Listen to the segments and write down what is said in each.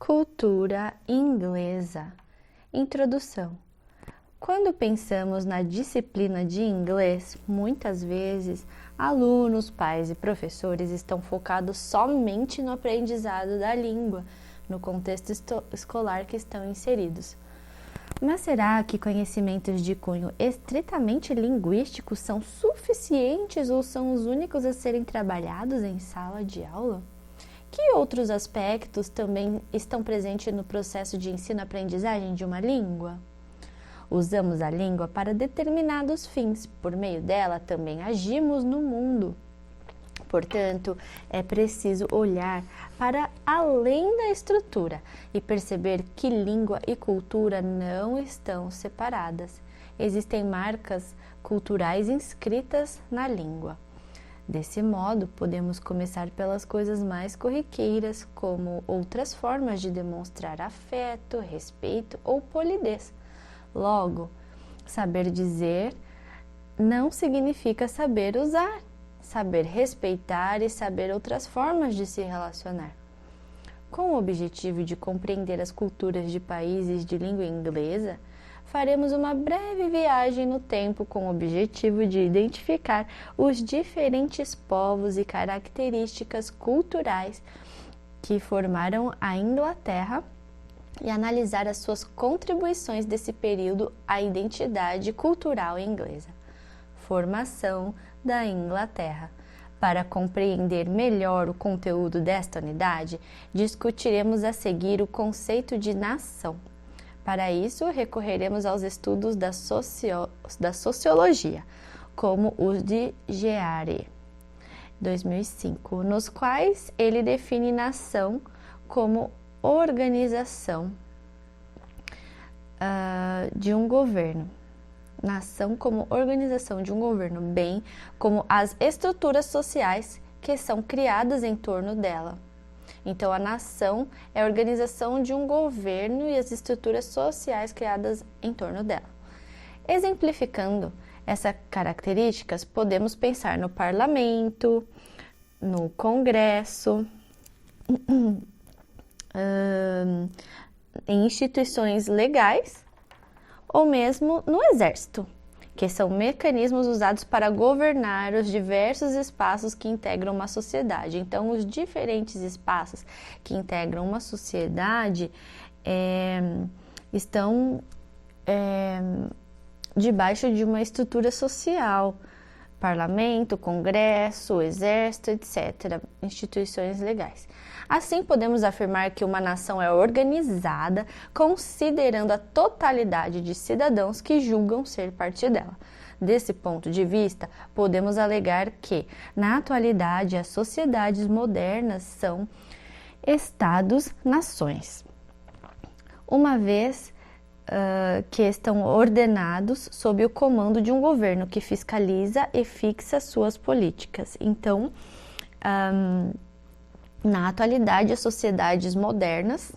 Cultura inglesa. Introdução. Quando pensamos na disciplina de inglês, muitas vezes alunos, pais e professores estão focados somente no aprendizado da língua, no contexto escolar que estão inseridos. Mas será que conhecimentos de cunho estritamente linguístico são suficientes ou são os únicos a serem trabalhados em sala de aula? Que outros aspectos também estão presentes no processo de ensino-aprendizagem de uma língua? Usamos a língua para determinados fins, por meio dela também agimos no mundo. Portanto, é preciso olhar para além da estrutura e perceber que língua e cultura não estão separadas. Existem marcas culturais inscritas na língua. Desse modo, podemos começar pelas coisas mais corriqueiras, como outras formas de demonstrar afeto, respeito ou polidez. Logo, saber dizer não significa saber usar, saber respeitar e saber outras formas de se relacionar. Com o objetivo de compreender as culturas de países de língua inglesa, faremos uma breve viagem no tempo com o objetivo de identificar os diferentes povos e características culturais que formaram a Inglaterra e analisar as suas contribuições desse período à identidade cultural inglesa. Formação da Inglaterra. Para compreender melhor o conteúdo desta unidade, discutiremos a seguir o conceito de nação. Para isso, recorreremos aos estudos da sociologia, como os de Geary, 2005, nos quais ele define nação como organização de um governo. Nação como organização de um governo, bem como as estruturas sociais que são criadas em torno dela. Então, a nação é a organização de um governo e as estruturas sociais criadas em torno dela. Exemplificando essas características, podemos pensar no parlamento, no congresso, em instituições legais ou mesmo no exército, que são mecanismos usados para governar os diversos espaços que integram uma sociedade. Então, os diferentes espaços que integram uma sociedade estão debaixo de uma estrutura social, parlamento, congresso, exército, etc., instituições legais. Assim, podemos afirmar que uma nação é organizada considerando a totalidade de cidadãos que julgam ser parte dela. Desse ponto de vista, podemos alegar que, na atualidade, as sociedades modernas são Estados-nações, uma vez que estão ordenados sob o comando de um governo que fiscaliza e fixa suas políticas. Então, na atualidade, as sociedades modernas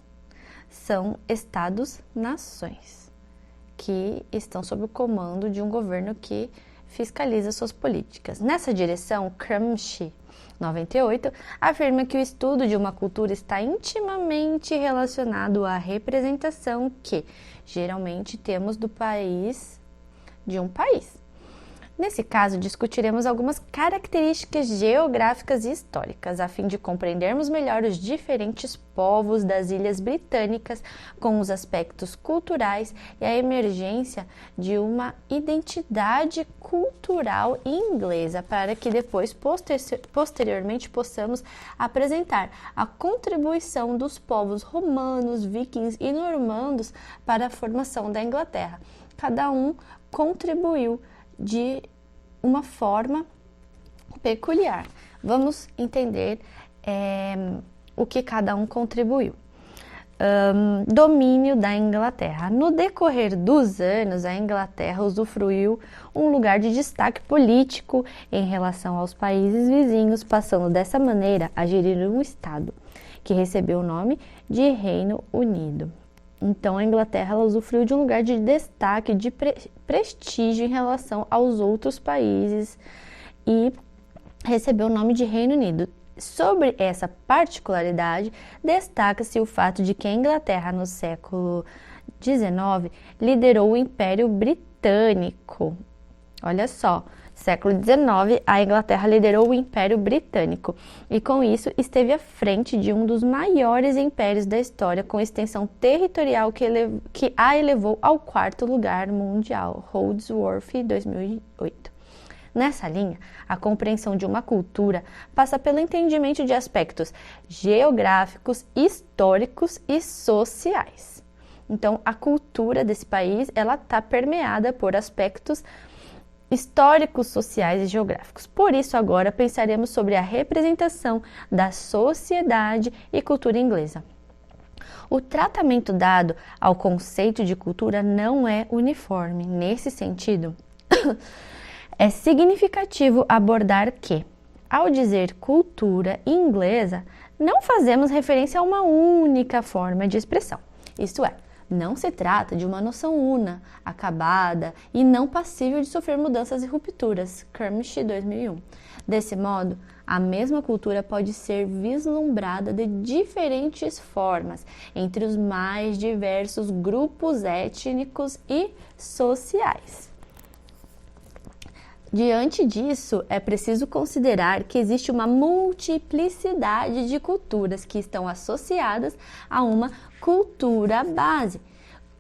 são Estados-nações, que estão sob o comando de um governo que fiscaliza suas políticas. Nessa direção, Gramsci, 98, afirma que o estudo de uma cultura está intimamente relacionado à representação que, geralmente, temos de um país. Nesse caso, discutiremos algumas características geográficas e históricas, a fim de compreendermos melhor os diferentes povos das Ilhas Britânicas, com os aspectos culturais e a emergência de uma identidade cultural inglesa, para que depois, posteriormente, possamos apresentar a contribuição dos povos romanos, vikings e normandos para a formação da Inglaterra. Cada um contribuiu de uma forma peculiar. Vamos entender o que cada um contribuiu. Domínio da Inglaterra. No decorrer dos anos, a Inglaterra usufruiu um lugar de destaque político em relação aos países vizinhos, passando dessa maneira a gerir um Estado, que recebeu o nome de Reino Unido. Então, a Inglaterra usufruiu de um lugar de destaque, de prestígio em relação aos outros países e recebeu o nome de Reino Unido. sobre essa particularidade, destaca-se o fato de que a Inglaterra, no século XIX, liderou o Império Britânico. Olha só, século XIX, a Inglaterra liderou o Império Britânico e, com isso, esteve à frente de um dos maiores impérios da história, com extensão territorial que a elevou ao 4º lugar mundial, Holdsworth, 2008. Nessa linha, a compreensão de uma cultura passa pelo entendimento de aspectos geográficos, históricos e sociais. Então, a cultura desse país, ela está permeada por aspectos históricos, sociais e geográficos. Por isso, agora pensaremos sobre a representação da sociedade e cultura inglesa. O tratamento dado ao conceito de cultura não é uniforme. Nesse sentido, é significativo abordar que, ao dizer cultura inglesa, não fazemos referência a uma única forma de expressão. Isto é, não se trata de uma noção una, acabada e não passível de sofrer mudanças e rupturas. Crumish, 2001. Desse modo, a mesma cultura pode ser vislumbrada de diferentes formas entre os mais diversos grupos étnicos e sociais. Diante disso, é preciso considerar que existe uma multiplicidade de culturas que estão associadas a uma cultura base,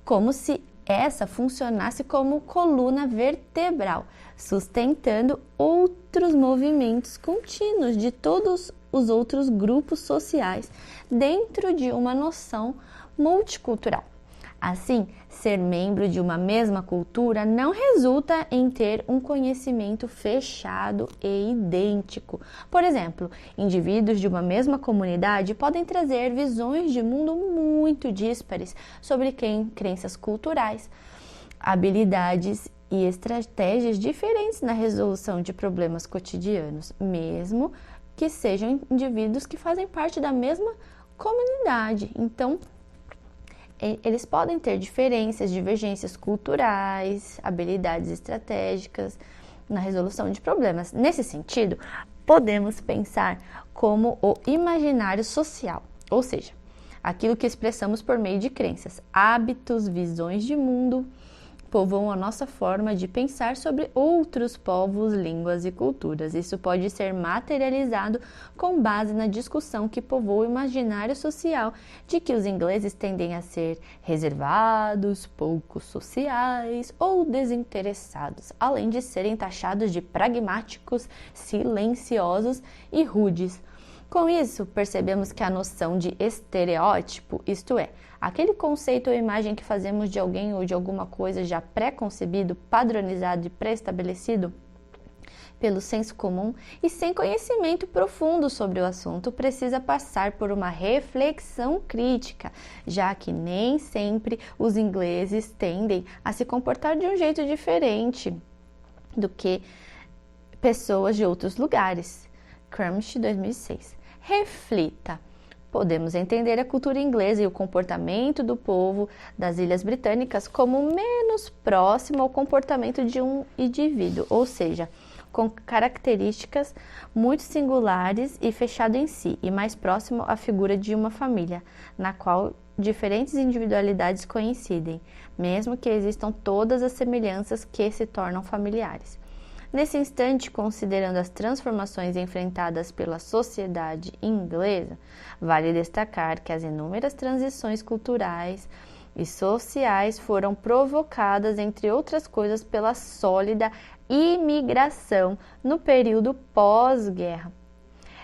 como se essa funcionasse como coluna vertebral, sustentando outros movimentos contínuos de todos os outros grupos sociais dentro de uma noção multicultural. Assim, ser membro de uma mesma cultura não resulta em ter um conhecimento fechado e idêntico. Por exemplo, indivíduos de uma mesma comunidade podem trazer visões de mundo muito díspares sobre crenças culturais, habilidades e estratégias diferentes na resolução de problemas cotidianos, mesmo que sejam indivíduos que fazem parte da mesma comunidade. Então, eles podem ter diferenças, divergências culturais, habilidades estratégicas na resolução de problemas. Nesse sentido, podemos pensar como o imaginário social, ou seja, aquilo que expressamos por meio de crenças, hábitos, visões de mundo, povoam a nossa forma de pensar sobre outros povos, línguas e culturas. Isso pode ser materializado com base na discussão que povoa o imaginário social de que os ingleses tendem a ser reservados, pouco sociais ou desinteressados, além de serem taxados de pragmáticos, silenciosos e rudes. Com isso, percebemos que a noção de estereótipo, isto é, aquele conceito ou imagem que fazemos de alguém ou de alguma coisa já pré-concebido, padronizado e pré-estabelecido pelo senso comum e sem conhecimento profundo sobre o assunto, precisa passar por uma reflexão crítica, já que nem sempre os ingleses tendem a se comportar de um jeito diferente do que pessoas de outros lugares. Crumish, 2006. Reflita. Podemos entender a cultura inglesa e o comportamento do povo das Ilhas Britânicas como menos próximo ao comportamento de um indivíduo, ou seja, com características muito singulares e fechado em si, e mais próximo à figura de uma família, na qual diferentes individualidades coincidem, mesmo que existam todas as semelhanças que se tornam familiares. Nesse instante, considerando as transformações enfrentadas pela sociedade inglesa, vale destacar que as inúmeras transições culturais e sociais foram provocadas, entre outras coisas, pela sólida imigração no período pós-guerra,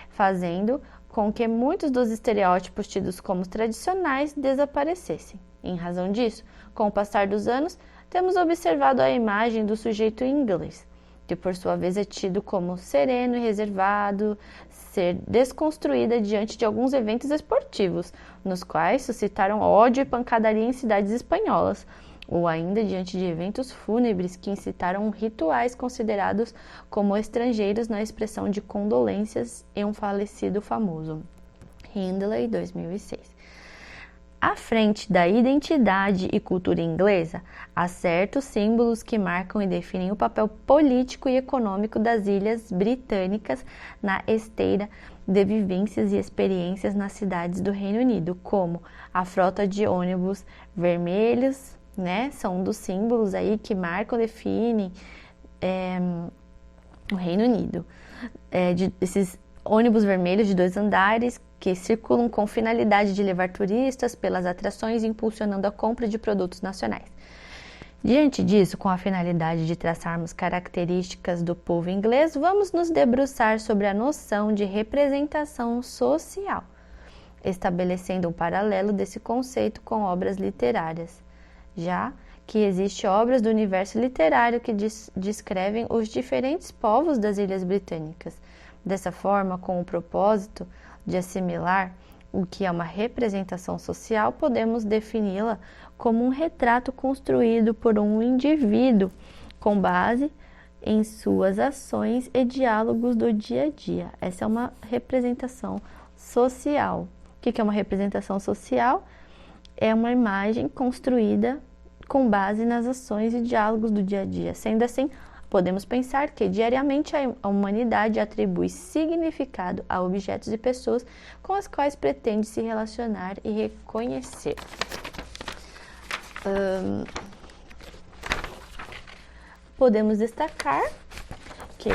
fazendo com que muitos dos estereótipos tidos como tradicionais desaparecessem. Em razão disso, com o passar dos anos, temos observado a imagem do sujeito inglês, que por sua vez é tido como sereno e reservado, ser desconstruída diante de alguns eventos esportivos, nos quais suscitaram ódio e pancadaria em cidades espanholas, ou ainda diante de eventos fúnebres que incitaram rituais considerados como estrangeiros na expressão de condolências em um falecido famoso. Hindley, 2006. À frente da identidade e cultura inglesa, há certos símbolos que marcam e definem o papel político e econômico das Ilhas Britânicas na esteira de vivências e experiências nas cidades do Reino Unido, como a frota de ônibus vermelhos, né? São um dos símbolos aí que marcam, definem o Reino Unido. Esses ônibus vermelhos de 2 andares que circulam com finalidade de levar turistas pelas atrações, impulsionando a compra de produtos nacionais. Diante disso, com a finalidade de traçarmos características do povo inglês, vamos nos debruçar sobre a noção de representação social, estabelecendo um paralelo desse conceito com obras literárias, já que existem obras do universo literário que descrevem os diferentes povos das Ilhas Britânicas. Dessa forma, com o propósito de assimilar o que é uma representação social, podemos defini-la como um retrato construído por um indivíduo com base em suas ações e diálogos do dia a dia. Essa é uma representação social. O que é uma representação social? É uma imagem construída com base nas ações e diálogos do dia a dia. Sendo assim, podemos pensar que diariamente a humanidade atribui significado a objetos e pessoas com as quais pretende se relacionar e reconhecer. Podemos destacar que,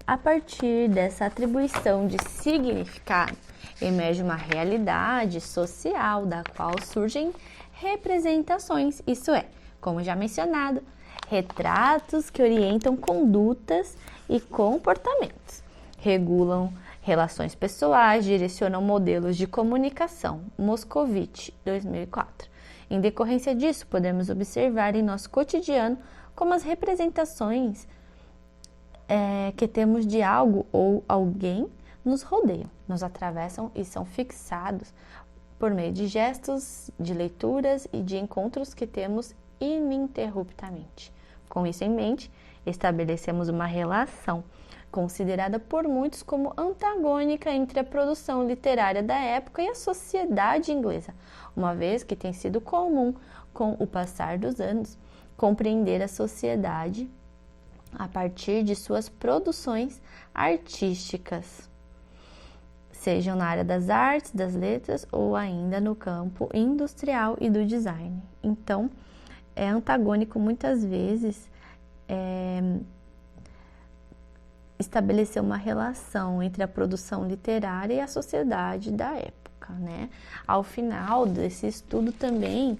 a partir dessa atribuição de significado, emerge uma realidade social da qual surgem representações, isso é, como já mencionado, retratos que orientam condutas e comportamentos, regulam relações pessoais, direcionam modelos de comunicação. Moscovitch, 2004. Em decorrência disso, podemos observar em nosso cotidiano como as representações que temos de algo ou alguém nos rodeiam, nos atravessam e são fixados por meio de gestos, de leituras e de encontros que temos ininterruptamente. Com isso em mente, estabelecemos uma relação considerada por muitos como antagônica entre a produção literária da época e a sociedade inglesa, uma vez que tem sido comum, com o passar dos anos, compreender a sociedade a partir de suas produções artísticas, sejam na área das artes, das letras ou ainda no campo industrial e do design. Então, é antagônico muitas vezes estabelecer uma relação entre a produção literária e a sociedade da época, né? Ao final desse estudo também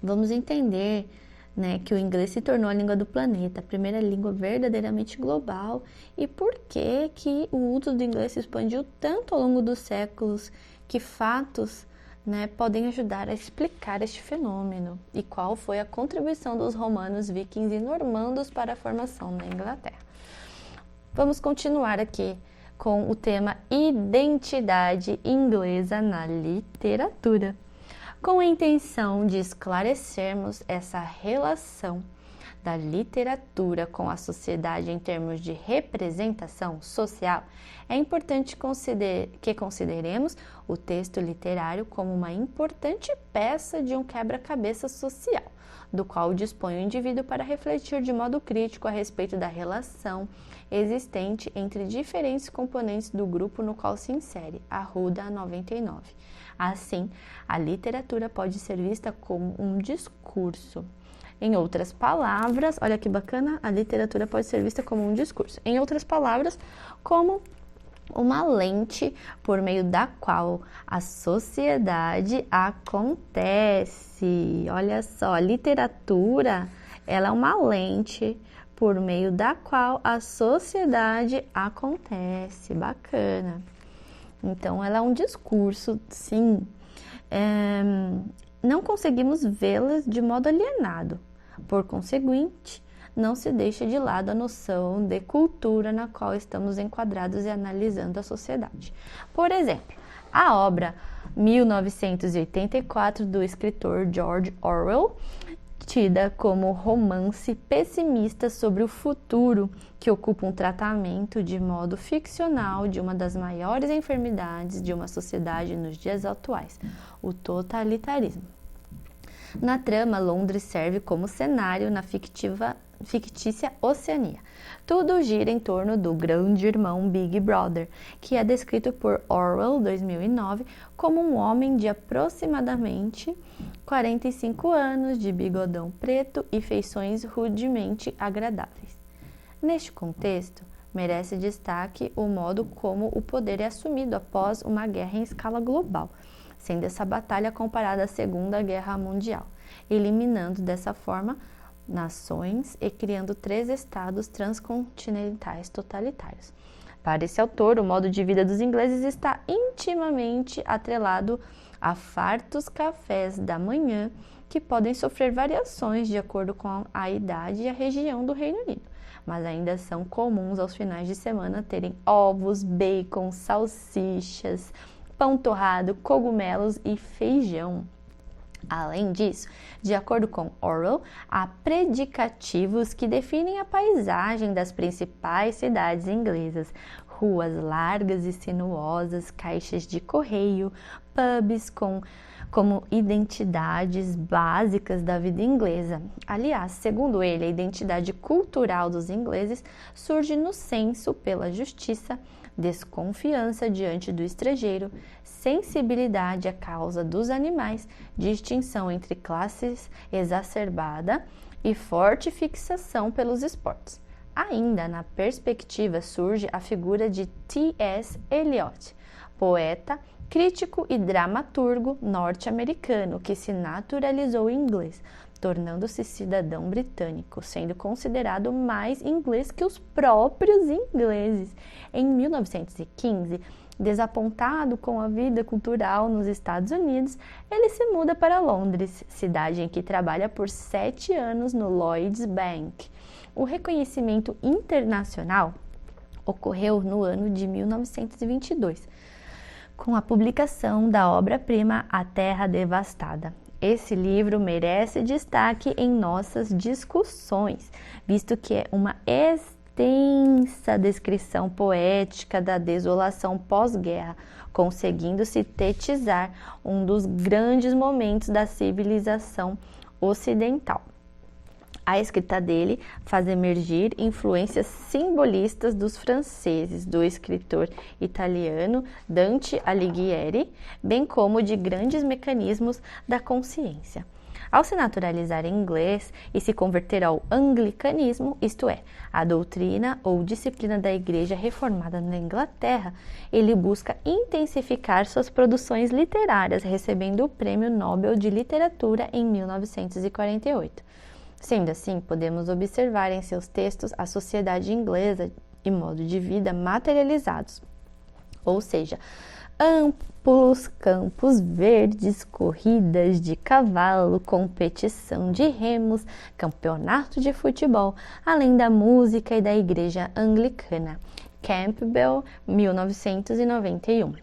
vamos entender, né, que o inglês se tornou a língua do planeta, a primeira língua verdadeiramente global, e por que o uso do inglês se expandiu tanto ao longo dos séculos, que fatos, né, podem ajudar a explicar este fenômeno e qual foi a contribuição dos romanos, vikings e normandos para a formação da Inglaterra. Vamos continuar aqui com o tema identidade inglesa na literatura, com a intenção de esclarecermos essa relação da literatura com a sociedade em termos de representação social. É importante que consideremos o texto literário como uma importante peça de um quebra-cabeça social, do qual dispõe o indivíduo para refletir de modo crítico a respeito da relação existente entre diferentes componentes do grupo no qual se insere. Arruda, 99. Assim, a literatura pode ser vista como um discurso. Em outras palavras, olha que bacana, a literatura pode ser vista como um discurso. Em outras palavras, como uma lente por meio da qual a sociedade acontece. Olha só, a literatura, ela é uma lente por meio da qual a sociedade acontece. Bacana. Então, ela é um discurso, sim. Não conseguimos vê-las de modo alienado. Por conseguinte, não se deixa de lado a noção de cultura na qual estamos enquadrados e analisando a sociedade. Por exemplo, a obra 1984 do escritor George Orwell tida como romance pessimista sobre o futuro, que ocupa um tratamento de modo ficcional de uma das maiores enfermidades de uma sociedade nos dias atuais, o totalitarismo. Na trama, Londres serve como cenário na fictícia Oceania. Tudo gira em torno do grande irmão Big Brother, que é descrito por Orwell, 2009, como um homem de aproximadamente 45 anos, de bigodão preto e feições rudemente agradáveis. Neste contexto, merece destaque o modo como o poder é assumido após uma guerra em escala global, sendo essa batalha comparada à Segunda Guerra Mundial, eliminando dessa forma nações e criando 3 estados transcontinentais totalitários. Para esse autor, o modo de vida dos ingleses está intimamente atrelado a fartos cafés da manhã, que podem sofrer variações de acordo com a idade e a região do Reino Unido, mas ainda são comuns aos finais de semana terem ovos, bacon, salsichas, pão torrado, cogumelos e feijão. Além disso, de acordo com Orwell, há predicativos que definem a paisagem das principais cidades inglesas: ruas largas e sinuosas, caixas de correio, pubs como identidades básicas da vida inglesa. Aliás, segundo ele, a identidade cultural dos ingleses surge no senso pela justiça, desconfiança diante do estrangeiro, sensibilidade à causa dos animais, distinção entre classes exacerbada e forte fixação pelos esportes. Ainda na perspectiva surge a figura de T.S. Eliot, poeta, crítico e dramaturgo norte-americano que se naturalizou inglês, tornando-se cidadão britânico, sendo considerado mais inglês que os próprios ingleses. Em 1915, desapontado com a vida cultural nos Estados Unidos, ele se muda para Londres, cidade em que trabalha por 7 anos no Lloyds Bank. O reconhecimento internacional ocorreu no ano de 1922, com a publicação da obra-prima A Terra Devastada. Esse livro merece destaque em nossas discussões, visto que é uma extensa descrição poética da desolação pós-guerra, conseguindo sintetizar um dos grandes momentos da civilização ocidental. A escrita dele faz emergir influências simbolistas dos franceses, do escritor italiano Dante Alighieri, bem como de grandes mecanismos da consciência. Ao se naturalizar em inglês e se converter ao anglicanismo, isto é, a doutrina ou disciplina da Igreja Reformada na Inglaterra, ele busca intensificar suas produções literárias, recebendo o Prêmio Nobel de Literatura em 1948. Sendo assim, podemos observar em seus textos a sociedade inglesa e modo de vida materializados, ou seja, amplos campos verdes, corridas de cavalo, competição de remos, campeonato de futebol, além da música e da igreja anglicana. Campbell, 1991.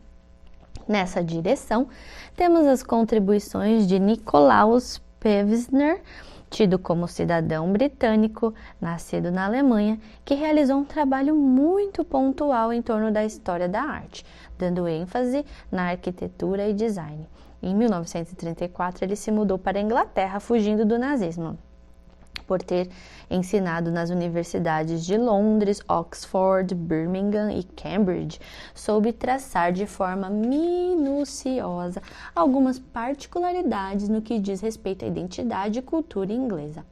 Nessa direção, temos as contribuições de Nicolaus Pevsner, tido como cidadão britânico, nascido na Alemanha, que realizou um trabalho muito pontual em torno da história da arte, dando ênfase na arquitetura e design. Em 1934, ele se mudou para a Inglaterra, fugindo do nazismo. Por ter ensinado nas universidades de Londres, Oxford, Birmingham e Cambridge, soube traçar de forma minuciosa algumas particularidades no que diz respeito à identidade e cultura inglesa.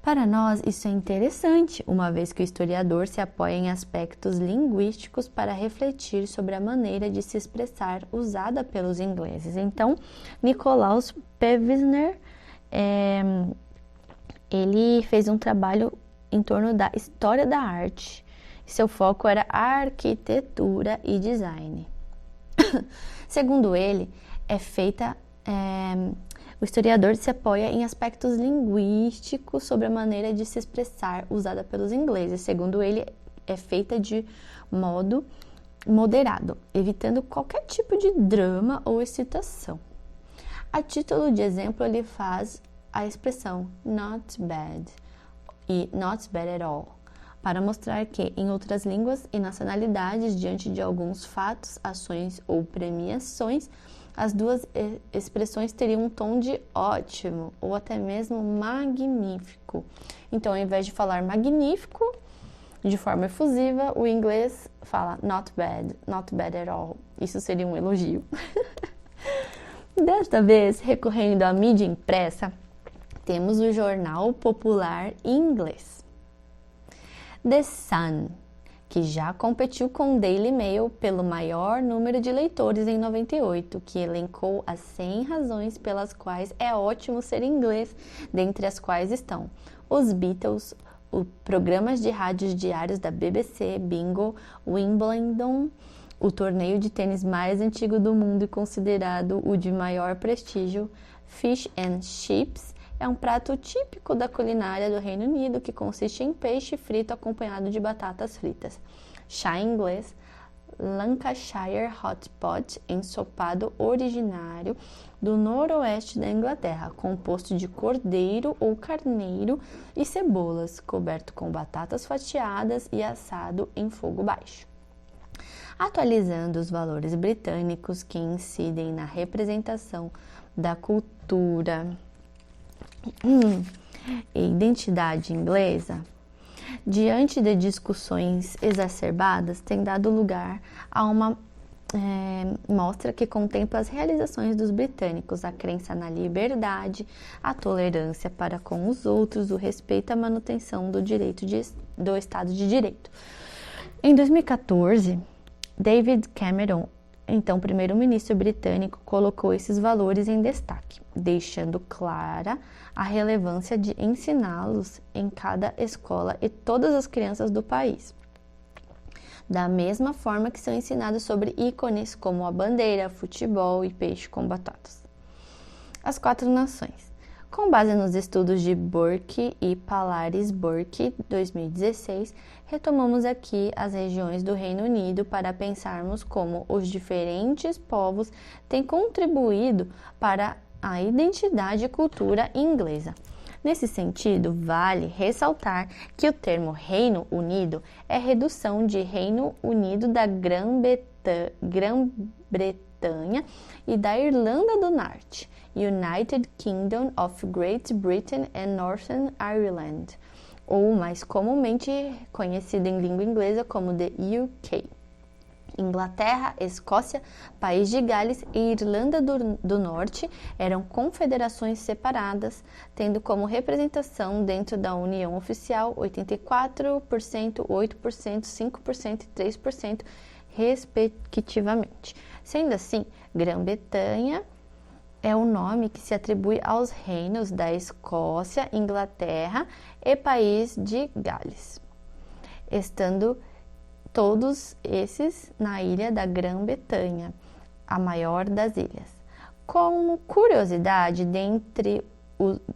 Para nós, isso é interessante, uma vez que o historiador se apoia em aspectos linguísticos para refletir sobre a maneira de se expressar usada pelos ingleses. Então, Nicolaus Pevsner ele fez um trabalho em torno da história da arte. Seu foco era arquitetura e design. Segundo ele, o historiador se apoia em aspectos linguísticos sobre a maneira de se expressar usada pelos ingleses. Segundo ele, é feita de modo moderado, evitando qualquer tipo de drama ou excitação. A título de exemplo, ele faz a expressão not bad e not bad at all, para mostrar que, em outras línguas e nacionalidades, diante de alguns fatos, ações ou premiações, as duas expressões teriam um tom de ótimo ou até mesmo magnífico. Então, ao invés de falar magnífico de forma efusiva, o inglês fala not bad at all. Isso seria um elogio. Desta vez, recorrendo à mídia impressa, temos o jornal popular em inglês. The Sun, que já competiu com o Daily Mail pelo maior número de leitores em 98, que elencou as 100 razões pelas quais é ótimo ser inglês, dentre as quais estão os Beatles, os programas de rádios diários da BBC, Bingo, Wimbledon, o torneio de tênis mais antigo do mundo e considerado o de maior prestígio, Fish and Chips, é um prato típico da culinária do Reino Unido que consiste em peixe frito acompanhado de batatas fritas. Chá inglês, Lancashire Hot Pot, ensopado originário do noroeste da Inglaterra, composto de cordeiro ou carneiro e cebolas, coberto com batatas fatiadas e assado em fogo baixo. Atualizando os valores britânicos que incidem na representação da cultura e identidade inglesa, diante de discussões exacerbadas, tem dado lugar a uma mostra que contempla as realizações dos britânicos, a crença na liberdade, a tolerância para com os outros, o respeito à manutenção do direito do Estado de Direito. Em 2014, David Cameron, então primeiro-ministro britânico, colocou esses valores em destaque, deixando clara a relevância de ensiná-los em cada escola e todas as crianças do país. Da mesma forma que são ensinados sobre ícones como a bandeira, futebol e peixe com batatas. As 4 nações. Com base nos estudos de Burke e Palaris-Burke, 2016, retomamos aqui as regiões do Reino Unido para pensarmos como os diferentes povos têm contribuído para a identidade e cultura inglesa. Nesse sentido, vale ressaltar que o termo Reino Unido é redução de Reino Unido da Grã-Bretanha e da Irlanda do Norte, United Kingdom of Great Britain and Northern Ireland, ou mais comumente conhecido em língua inglesa como the UK. Inglaterra, Escócia, País de Gales e Irlanda do Norte eram confederações separadas, tendo como representação dentro da União Oficial 84%, 8%, 5% e 3%, respectivamente. Sendo assim, Grã-Bretanha é o nome que se atribui aos reinos da Escócia, Inglaterra e País de Gales, estando todos esses na ilha da Grã-Bretanha, a maior das ilhas. Como curiosidade,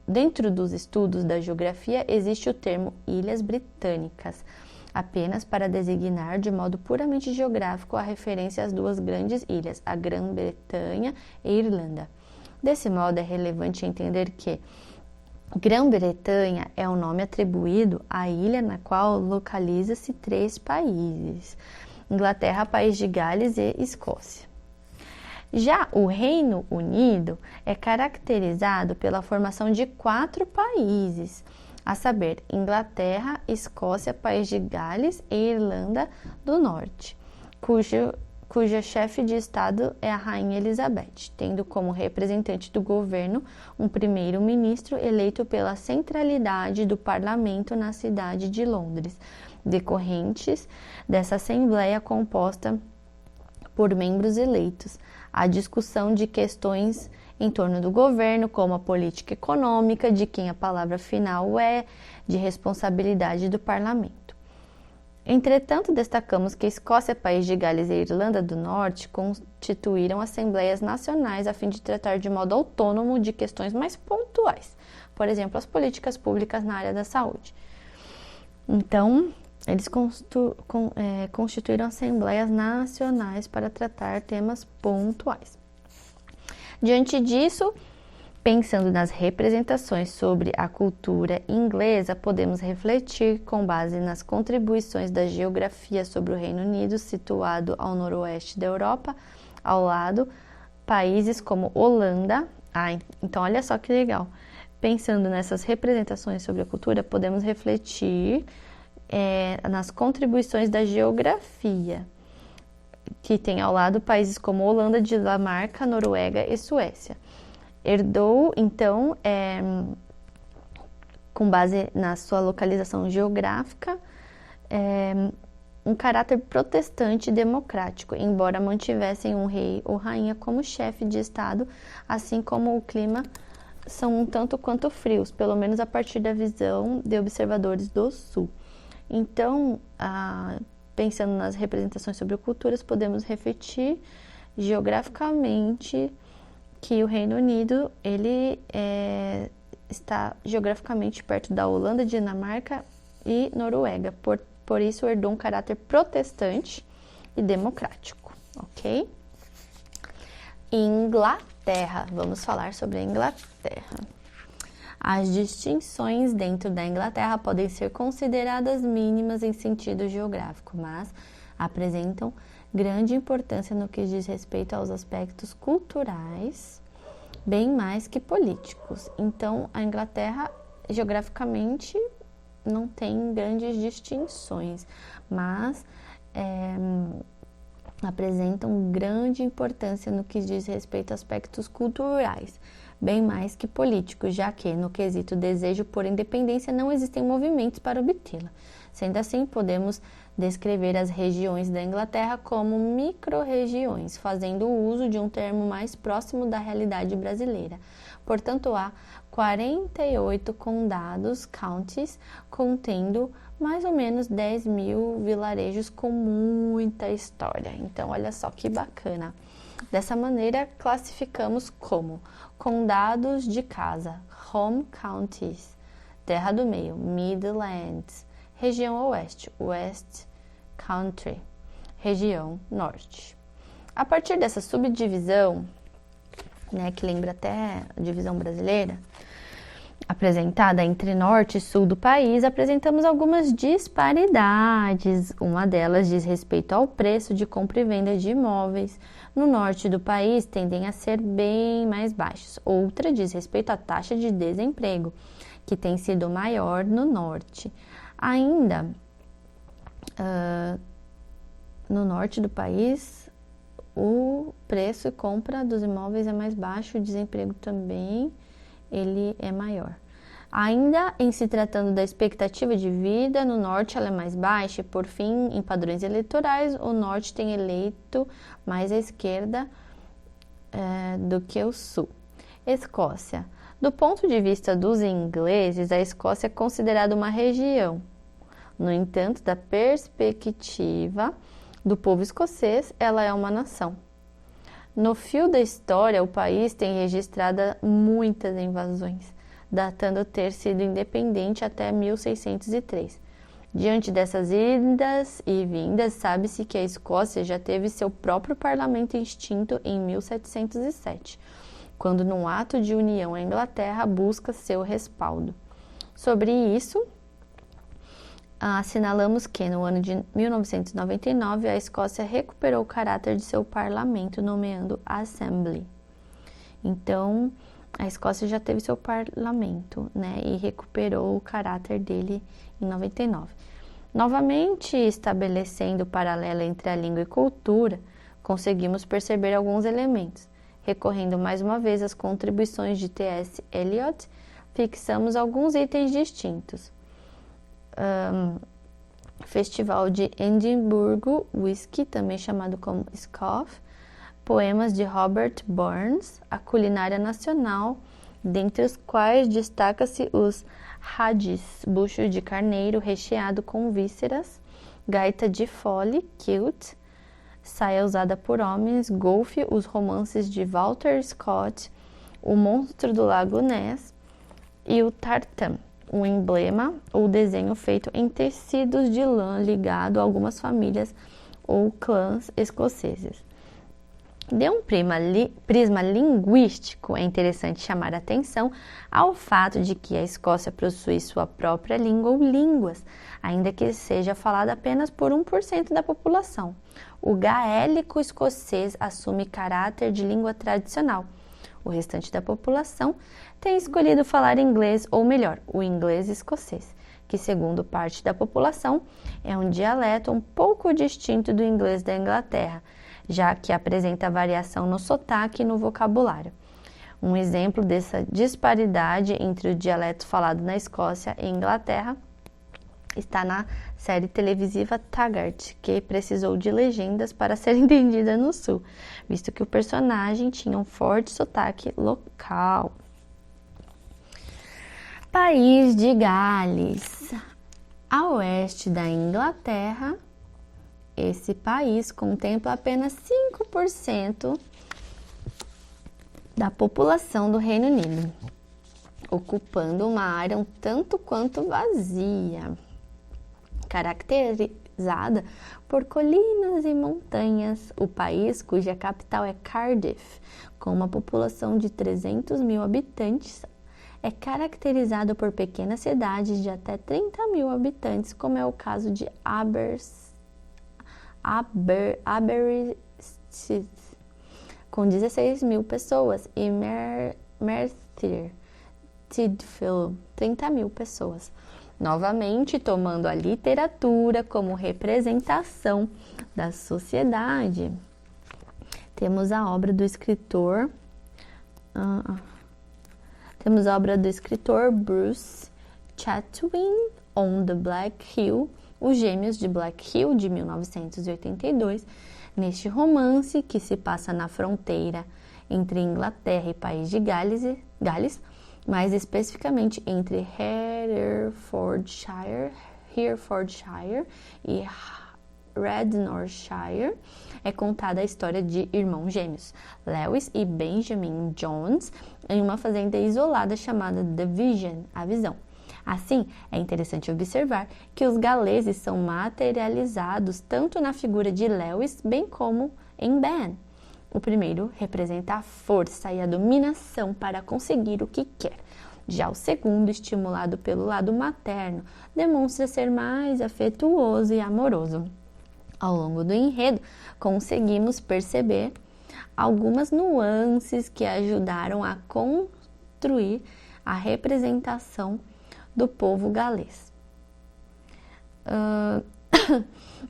dentro dos estudos da geografia existe o termo Ilhas Britânicas, apenas para designar de modo puramente geográfico a referência às 2 grandes ilhas, a Grã-Bretanha e Irlanda. Desse modo, é relevante entender que Grã-Bretanha é o nome atribuído à ilha na qual localiza-se 3 países: Inglaterra, País de Gales e Escócia. Já o Reino Unido é caracterizado pela formação de 4 países, a saber, Inglaterra, Escócia, País de Gales e Irlanda do Norte, cuja chefe de Estado é a Rainha Elizabeth, tendo como representante do governo um primeiro-ministro eleito pela centralidade do parlamento na cidade de Londres, decorrentes dessa assembleia composta por membros eleitos. A discussão de questões em torno do governo, como a política econômica, de quem a palavra final é, de responsabilidade do parlamento. Entretanto, destacamos que Escócia, País de Gales e Irlanda do Norte constituíram assembleias nacionais a fim de tratar de modo autônomo de questões mais pontuais, por exemplo, as políticas públicas na área da saúde. Então, eles constituíram assembleias nacionais para tratar temas pontuais. Diante disso, Pensando nas representações sobre a cultura inglesa, podemos refletir com base nas contribuições da geografia sobre o Reino Unido, situado ao noroeste da Europa, ao lado, países como Holanda. Então olha só que legal. Pensando nessas representações sobre a cultura, podemos refletir nas contribuições da geografia, que tem ao lado países como Holanda, Dinamarca, Noruega e Suécia. Herdou, então, com base na sua localização geográfica, um caráter protestante e democrático, embora mantivessem um rei ou rainha como chefe de Estado, assim como o clima são um tanto quanto frios, pelo menos a partir da visão de observadores do Sul. Então, pensando nas representações sobre culturas, podemos refletir geograficamente que o Reino Unido ele está geograficamente perto da Holanda, Dinamarca e Noruega. Por isso, herdou um caráter protestante e democrático, ok? Inglaterra. Vamos falar sobre a Inglaterra. As distinções dentro da Inglaterra podem ser consideradas mínimas em sentido geográfico, mas apresentam grande importância no que diz respeito aos aspectos culturais, bem mais que políticos. Então, a Inglaterra, geograficamente, não tem grandes distinções, mas apresentam grande importância no que diz respeito a aspectos culturais, bem mais que políticos, já que, no quesito desejo por independência, não existem movimentos para obtê-la. Sendo assim, podemos descrever as regiões da Inglaterra como micro-regiões, fazendo uso de um termo mais próximo da realidade brasileira. Portanto, há 48 condados, counties, contendo mais ou menos 10.000 vilarejos com muita história. Então, olha só que bacana. Dessa maneira, classificamos como condados de casa, home counties, terra do meio, Midlands, região oeste, West Country, região norte. A partir dessa subdivisão, que lembra até a divisão brasileira, apresentada entre norte e sul do país, apresentamos algumas disparidades. Uma delas diz respeito ao preço de compra e venda de imóveis. No norte do país tendem a ser bem mais baixos. Outra diz respeito à taxa de desemprego, que tem sido maior no norte. Ainda no norte do país, o preço e compra dos imóveis é mais baixo, o desemprego também ele é maior. Ainda em se tratando da expectativa de vida, no norte ela é mais baixa e, por fim, em padrões eleitorais, o norte tem eleito mais à esquerda do que o sul. Escócia. Do ponto de vista dos ingleses, a Escócia é considerada uma região. No entanto, da perspectiva do povo escocês, ela é uma nação. No fio da história, o país tem registrado muitas invasões, datando ter sido independente até 1603. Diante dessas idas e vindas, sabe-se que a Escócia já teve seu próprio parlamento extinto em 1707, quando, num ato de união, a Inglaterra busca seu respaldo. Sobre isso, assinalamos que, no ano de 1999, a Escócia recuperou o caráter de seu parlamento, nomeando a Assembly. Então, a Escócia já teve seu parlamento, e recuperou o caráter dele em 99. Novamente, estabelecendo o paralelo entre a língua e cultura, conseguimos perceber alguns elementos. Recorrendo mais uma vez às contribuições de T.S. Eliot, fixamos alguns itens distintos. Festival de Edimburgo, whisky, também chamado como Scoff, poemas de Robert Burns, a culinária nacional, dentre os quais destaca-se os haggis, bucho de carneiro recheado com vísceras, gaita de fole, kilt, saia usada por homens, golfe, os romances de Walter Scott, o monstro do lago Ness e o tartan, um emblema ou desenho feito em tecidos de lã ligado a algumas famílias ou clãs escoceses. De um prisma linguístico, é interessante chamar a atenção ao fato de que a Escócia possui sua própria língua ou línguas, ainda que seja falada apenas por 1% da população. O gaélico escocês assume caráter de língua tradicional. O restante da população tem escolhido falar inglês, ou melhor, o inglês escocês, que, segundo parte da população, é um dialeto um pouco distinto do inglês da Inglaterra, já que apresenta variação no sotaque e no vocabulário. Um exemplo dessa disparidade entre o dialeto falado na Escócia e Inglaterra está na série televisiva Taggart, que precisou de legendas para ser entendida no Sul, visto que o personagem tinha um forte sotaque local. País de Gales. A oeste da Inglaterra, esse país contempla apenas 5% da população do Reino Unido, ocupando uma área um tanto quanto vazia, caracterizada por colinas e montanhas. O país, cuja capital é Cardiff, com uma população de 300 mil habitantes, é caracterizado por pequenas cidades de até 30 mil habitantes, como é o caso de Aberystwyth, com 16 mil pessoas, e Merthyr Tydfil, 30 mil pessoas. Novamente, tomando a literatura como representação da sociedade, temos a obra do escritor Bruce Chatwin, On the Black Hill, Os Gêmeos de Black Hill, de 1982. Neste romance, que se passa na fronteira entre Inglaterra e País de Gales, mais especificamente entre Herefordshire e Radnorshire, é contada a história de irmãos gêmeos, Lewis e Benjamin Jones, em uma fazenda isolada chamada The Vision, a Visão. Assim, é interessante observar que os galeses são materializados tanto na figura de Lewis, bem como em Ben. O primeiro representa a força e a dominação para conseguir o que quer. Já o segundo, estimulado pelo lado materno, demonstra ser mais afetuoso e amoroso. Ao longo do enredo, conseguimos perceber algumas nuances que ajudaram a construir a representação do povo galês,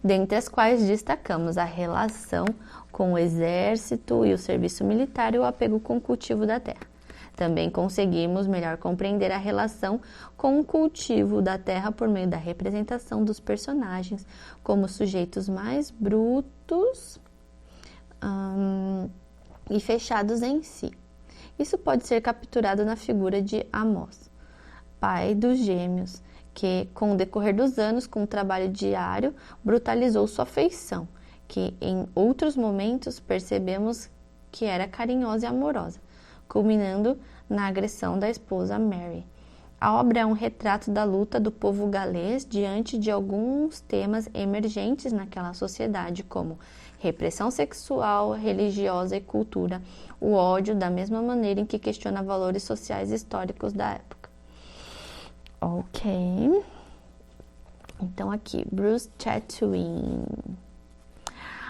dentre as quais destacamos a relação com o exército e o serviço militar e o apego com o cultivo da terra. Também conseguimos melhor compreender a relação com o cultivo da terra por meio da representação dos personagens como sujeitos mais brutos e fechados em si. Isso pode ser capturado na figura de Amós, pai dos gêmeos, que, com o decorrer dos anos, com o trabalho diário, brutalizou sua afeição, que em outros momentos percebemos que era carinhosa e amorosa, culminando na agressão da esposa Mary. A obra é um retrato da luta do povo galês diante de alguns temas emergentes naquela sociedade, como repressão sexual, religiosa e cultura, o ódio, da mesma maneira em que questiona valores sociais históricos da época. Ok. Então aqui, Bruce Chatwin.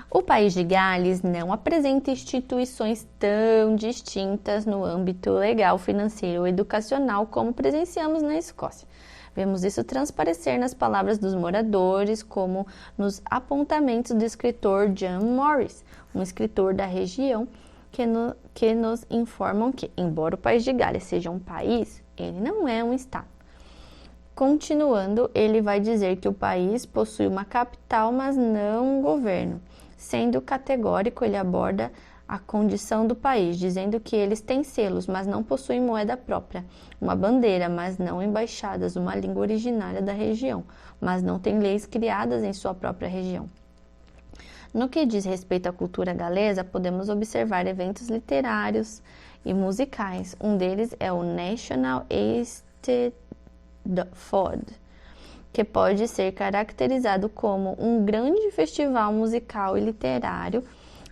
O País de Gales não apresenta instituições tão distintas no âmbito legal, financeiro ou educacional como presenciamos na Escócia. Vemos isso transparecer nas palavras dos moradores, como nos apontamentos do escritor John Morris, um escritor da região, que nos informam que, embora o País de Gales seja um país, ele não é um estado. Continuando, ele vai dizer que o país possui uma capital, mas não um governo. Sendo categórico, ele aborda a condição do país, dizendo que eles têm selos, mas não possuem moeda própria, uma bandeira, mas não embaixadas, uma língua originária da região, mas não têm leis criadas em sua própria região. No que diz respeito à cultura galesa, podemos observar eventos literários e musicais. Um deles é o National Eisteddfod, que pode ser caracterizado como um grande festival musical e literário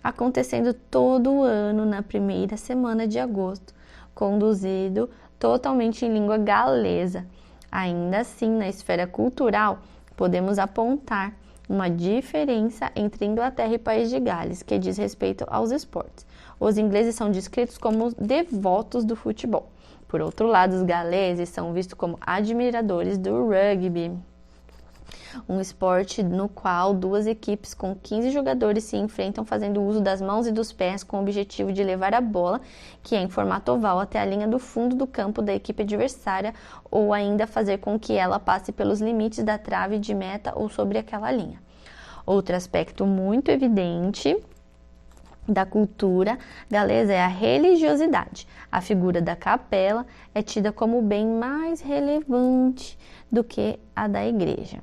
acontecendo todo ano na primeira semana de agosto, conduzido totalmente em língua galesa. Ainda assim, na esfera cultural, podemos apontar uma diferença entre Inglaterra e País de Gales, que diz respeito aos esportes. Os ingleses são descritos como devotos do futebol. Por outro lado, os galeses são vistos como admiradores do rugby, um esporte no qual duas equipes com 15 jogadores se enfrentam fazendo uso das mãos e dos pés com o objetivo de levar a bola, que é em formato oval, até a linha do fundo do campo da equipe adversária ou ainda fazer com que ela passe pelos limites da trave de meta ou sobre aquela linha. Outro aspecto muito evidente da cultura galesa é a religiosidade. A figura da capela é tida como bem mais relevante do que a da igreja.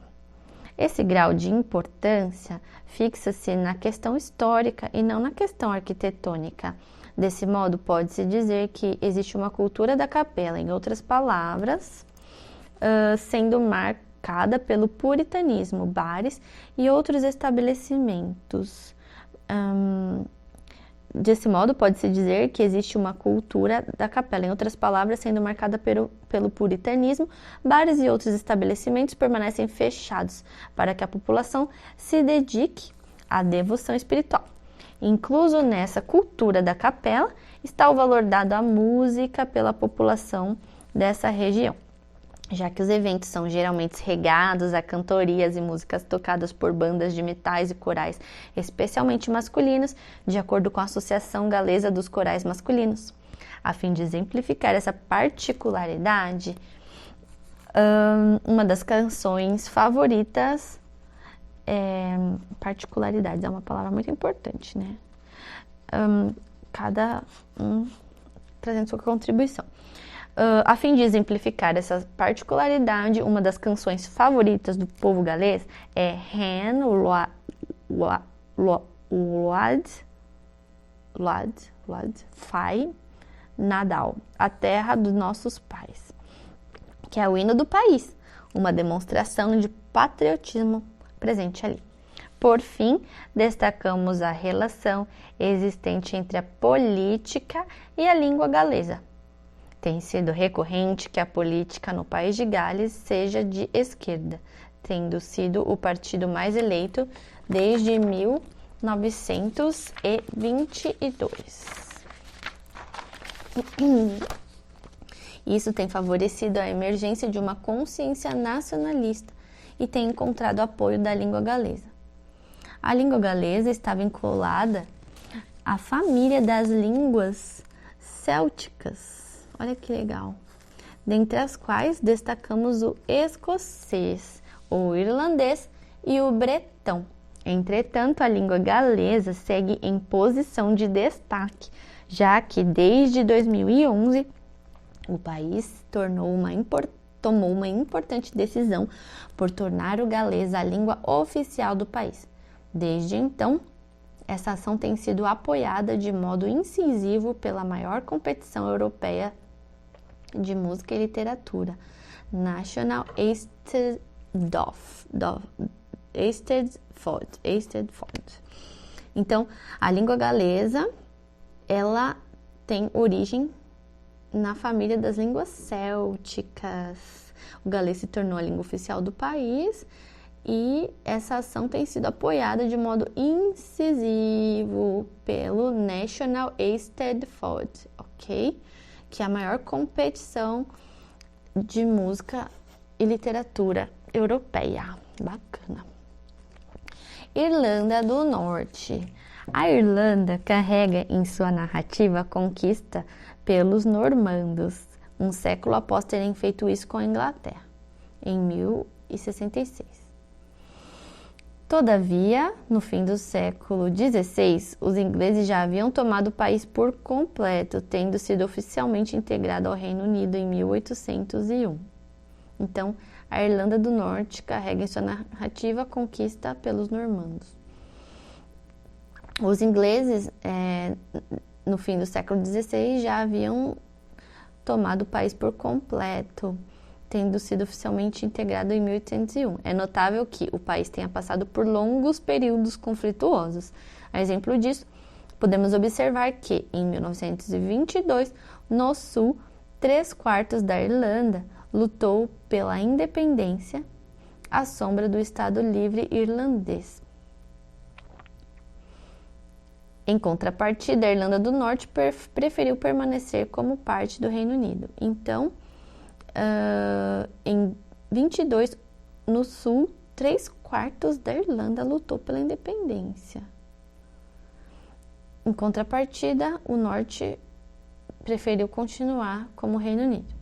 Esse grau de importância fixa-se na questão histórica e não na questão arquitetônica. Desse modo, pode-se dizer que existe uma cultura da capela, em outras palavras, sendo marcada pelo puritanismo, bares e outros estabelecimentos. Desse modo, pode-se dizer que existe uma cultura da capela, em outras palavras, sendo marcada pelo puritanismo, bares e outros estabelecimentos permanecem fechados para que a população se dedique à devoção espiritual. Incluso nessa cultura da capela está o valor dado à música pela população dessa região, já que os eventos são geralmente regados a cantorias e músicas tocadas por bandas de metais e corais, especialmente masculinos, de acordo com a Associação Galesa dos Corais Masculinos. A fim de exemplificar essa particularidade, uma das canções favoritas particularidades é uma palavra muito importante, né? Cada um trazendo sua contribuição. A fim de exemplificar essa particularidade, uma das canções favoritas do povo galês é Hen Lwyd Fai Nadal, a terra dos nossos pais, que é o hino do país, uma demonstração de patriotismo presente ali. Por fim, destacamos a relação existente entre a política e a língua galesa. Tem sido recorrente que a política no País de Gales seja de esquerda, tendo sido o partido mais eleito desde 1922. Isso tem favorecido a emergência de uma consciência nacionalista e tem encontrado apoio da língua galesa. A língua galesa está vinculada à família das línguas célticas. Olha que legal. Dentre as quais destacamos o escocês, o irlandês e o bretão. Entretanto, a língua galesa segue em posição de destaque, já que desde 2011 o país tomou uma importante decisão por tornar o galês a língua oficial do país. Desde então, essa ação tem sido apoiada de modo incisivo pela maior competição europeia de música e literatura, National Eisteddfod. Então, a língua galesa, ela tem origem na família das línguas célticas. O galês se tornou a língua oficial do país e essa ação tem sido apoiada de modo incisivo pelo National Eisteddfod, ok? Que é a maior competição de música e literatura europeia. Bacana. Irlanda do Norte. A Irlanda carrega em sua narrativa a conquista pelos normandos, um século após terem feito isso com a Inglaterra, em 1066. Todavia, no fim do século XVI, os ingleses já haviam tomado o país por completo, tendo sido oficialmente integrado ao Reino Unido em 1801. Então, a Irlanda do Norte carrega em sua narrativa a conquista pelos normandos. Os ingleses, no fim do século XVI, já haviam tomado o país por completo, tendo sido oficialmente integrado em 1801. É notável que o país tenha passado por longos períodos conflituosos. A exemplo disso, podemos observar que, em 1922, no sul, 3/4 da Irlanda lutou pela independência à sombra do Estado Livre Irlandês. Em contrapartida, a Irlanda do Norte preferiu permanecer como parte do Reino Unido. Então, em 22, no sul, 3/4 da Irlanda lutou pela independência. Em contrapartida, o Norte preferiu continuar como Reino Unido.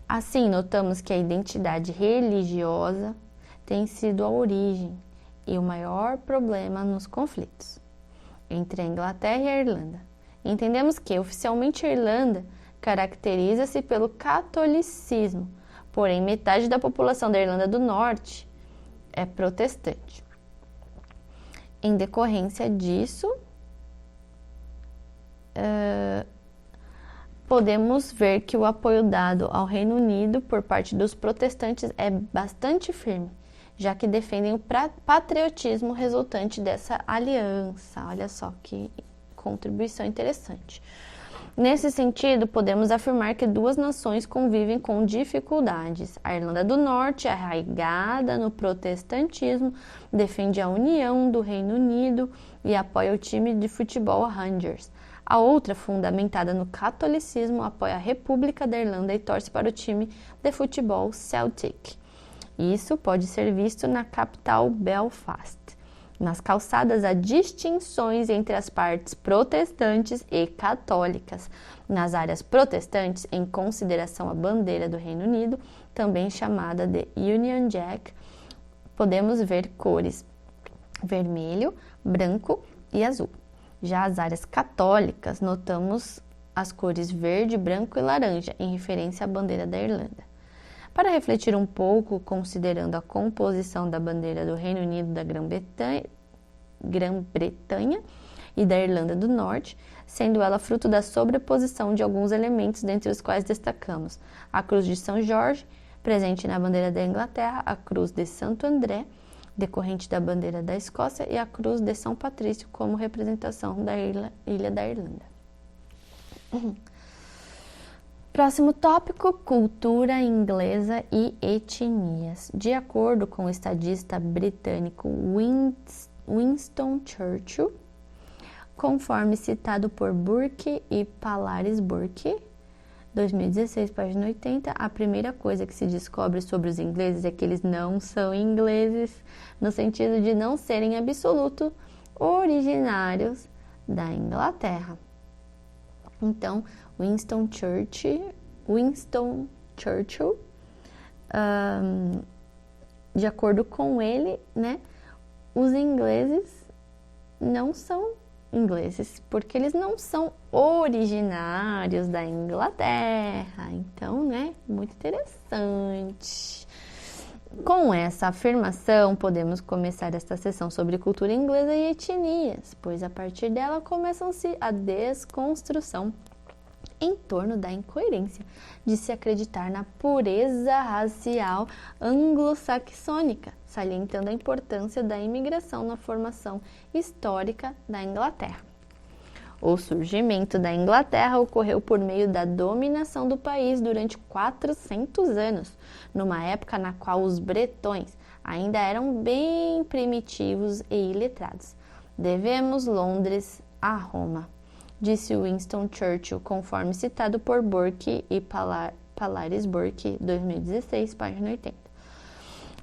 Assim, notamos que a identidade religiosa tem sido a origem e o maior problema nos conflitos entre a Inglaterra e a Irlanda. Entendemos que, oficialmente, a Irlanda caracteriza-se pelo catolicismo, porém, metade da população da Irlanda do Norte é protestante. Em decorrência disso, podemos ver que o apoio dado ao Reino Unido por parte dos protestantes é bastante firme, já que defendem o patriotismo resultante dessa aliança. Olha só que contribuição interessante. Nesse sentido, podemos afirmar que duas nações convivem com dificuldades. A Irlanda do Norte, arraigada no protestantismo, defende a união do Reino Unido e apoia o time de futebol Rangers. A outra, fundamentada no catolicismo, apoia a República da Irlanda e torce para o time de futebol Celtic. Isso pode ser visto na capital Belfast. Nas calçadas há distinções entre as partes protestantes e católicas. Nas áreas protestantes, em consideração à bandeira do Reino Unido, também chamada de Union Jack, podemos ver cores vermelho, branco e azul. Já as áreas católicas, notamos as cores verde, branco e laranja, em referência à bandeira da Irlanda. Para refletir um pouco, considerando a composição da bandeira do Reino Unido da Grã-Bretanha e da Irlanda do Norte, sendo ela fruto da sobreposição de alguns elementos, dentre os quais destacamos a cruz de São Jorge, presente na bandeira da Inglaterra, a cruz de Santo André, decorrente da bandeira da Escócia, e a cruz de São Patrício como representação da ilha da Irlanda. Próximo tópico, cultura inglesa e etnias. De acordo com o estadista britânico Winston Churchill, conforme citado por Burke e Palares Burke, 2016, página 80, a primeira coisa que se descobre sobre os ingleses é que eles não são ingleses, no sentido de não serem em absoluto originários da Inglaterra. Então, Winston Churchill, de acordo com ele, né, os ingleses não são ingleses, porque eles não são originários da Inglaterra. Então, né, muito interessante. Com essa afirmação, podemos começar esta sessão sobre cultura inglesa e etnias, pois a partir dela começam-se a desconstrução em torno da incoerência de se acreditar na pureza racial anglo-saxônica, salientando a importância da imigração na formação histórica da Inglaterra. O surgimento da Inglaterra ocorreu por meio da dominação do país durante 400 anos, numa época na qual os bretões ainda eram bem primitivos e iletrados. Devemos Londres a Roma, disse Winston Churchill, conforme citado por Burke e Palares Burke, 2016, página 80.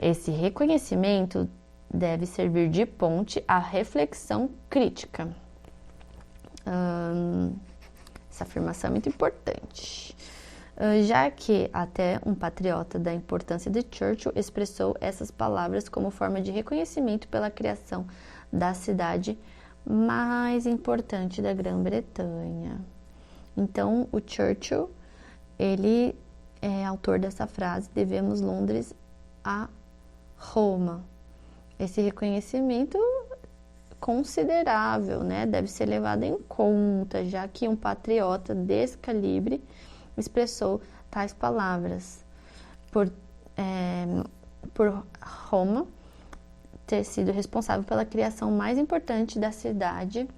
Esse reconhecimento deve servir de ponte à reflexão crítica. Essa afirmação é muito importante, já que até um patriota da importância de Churchill expressou essas palavras como forma de reconhecimento pela criação da cidade mais importante da Grã-Bretanha. Então, o Churchill, ele é autor dessa frase, devemos Londres a Roma. Esse reconhecimento considerável, né, deve ser levado em conta, já que um patriota desse calibre expressou tais palavras por Roma ter sido responsável pela criação mais importante da cidade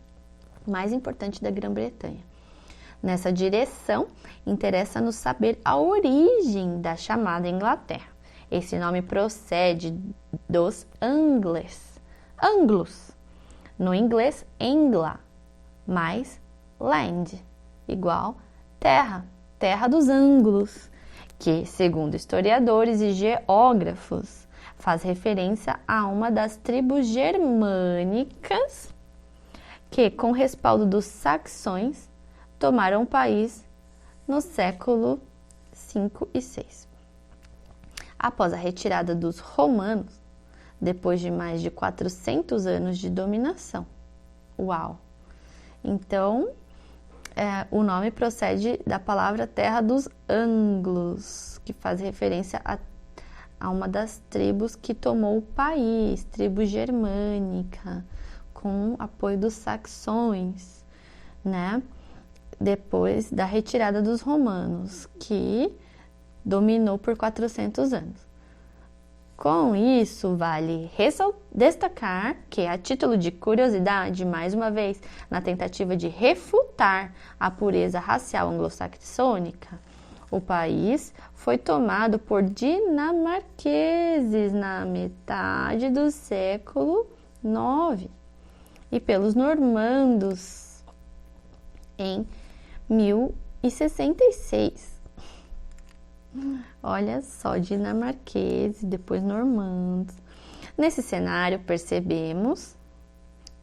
mais importante da Grã-Bretanha. Nessa direção, interessa-nos saber a origem da chamada Inglaterra. Esse nome procede dos angles, anglos. No inglês, Engla, mais land, igual terra, terra dos anglos, que, segundo historiadores e geógrafos, faz referência a uma das tribos germânicas que, com respaldo dos saxões, tomaram o país no século V e VI. Após a retirada dos romanos, depois de mais de 400 anos de dominação. Uau! Então, o nome procede da palavra terra dos anglos, que faz referência a uma das tribos que tomou o país, tribo germânica, com apoio dos saxões, né? Depois da retirada dos romanos, que dominou por 400 anos. Com isso, vale destacar que, a título de curiosidade, mais uma vez, na tentativa de refutar a pureza racial anglo-saxônica, o país foi tomado por dinamarqueses na metade do século IX e pelos normandos em 1066. Olha só, dinamarqueses, depois normandos. Nesse cenário, percebemos,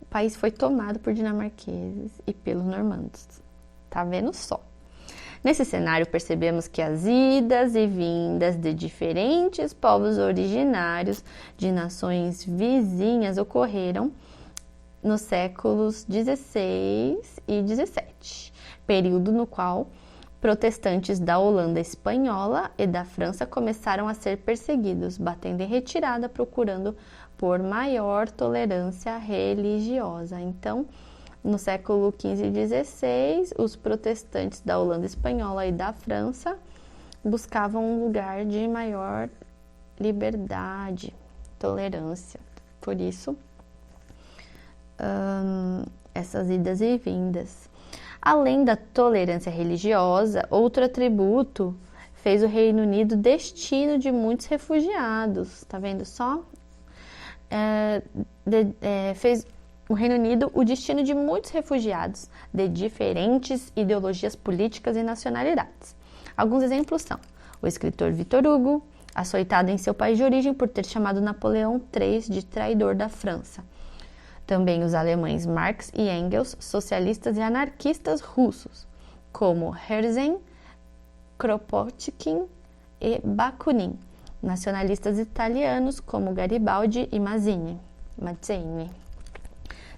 o país foi tomado por dinamarqueses e pelos normandos. Tá vendo só? Nesse cenário, percebemos que as idas e vindas de diferentes povos originários de nações vizinhas ocorreram nos séculos XVI e XVII, período no qual protestantes da Holanda espanhola e da França começaram a ser perseguidos, batendo em retirada, procurando por maior tolerância religiosa. Então, no século XV e XVI, os protestantes da Holanda espanhola e da França buscavam um lugar de maior liberdade, tolerância. Por isso, essas idas e vindas. Além da tolerância religiosa, outro atributo fez o Reino Unido destino de muitos refugiados. Tá vendo só? Fez o Reino Unido o destino de muitos refugiados de diferentes ideologias políticas e nacionalidades. Alguns exemplos são o escritor Victor Hugo, açoitado em seu país de origem por ter chamado Napoleão III de traidor da França. Também os alemães Marx e Engels, socialistas e anarquistas russos, como Herzen, Kropotkin e Bakunin, nacionalistas italianos como Garibaldi e Mazzini.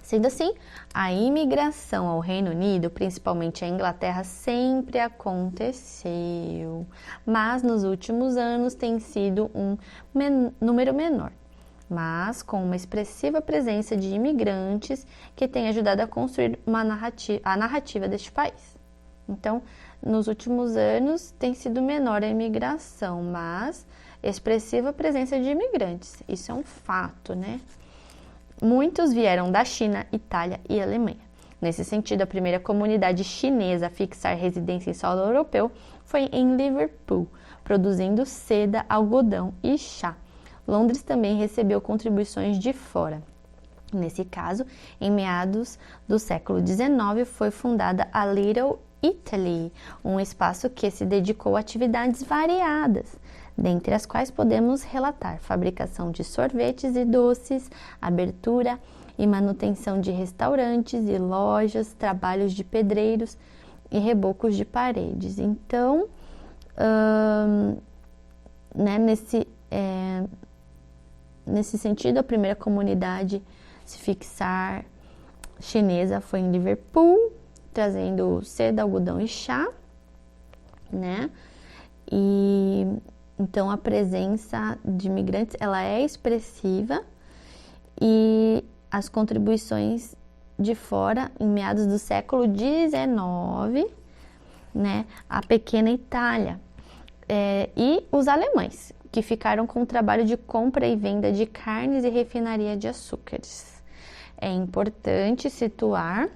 Sendo assim, a imigração ao Reino Unido, principalmente à Inglaterra, sempre aconteceu, mas nos últimos anos tem sido um número menor, mas com uma expressiva presença de imigrantes que tem ajudado a construir a narrativa deste país. Então, nos últimos anos tem sido menor a imigração, mas expressiva presença de imigrantes. Isso é um fato, né? Muitos vieram da China, Itália e Alemanha. Nesse sentido, a primeira comunidade chinesa a fixar residência em solo europeu foi em Liverpool, produzindo seda, algodão e chá. Londres também recebeu contribuições de fora. Nesse caso, em meados do século XIX, foi fundada a Little Italy, um espaço que se dedicou a atividades variadas, dentre as quais podemos relatar fabricação de sorvetes e doces, abertura e manutenção de restaurantes e lojas, trabalhos de pedreiros e rebocos de paredes. Então, nesse sentido, a primeira comunidade se fixar chinesa foi em Liverpool, trazendo seda, algodão e chá, né? E então a presença de imigrantes ela é expressiva e as contribuições de fora em meados do século XIX, né? A pequena Itália e os alemães, que ficaram com o trabalho de compra e venda de carnes e refinaria de açúcares. É importante situar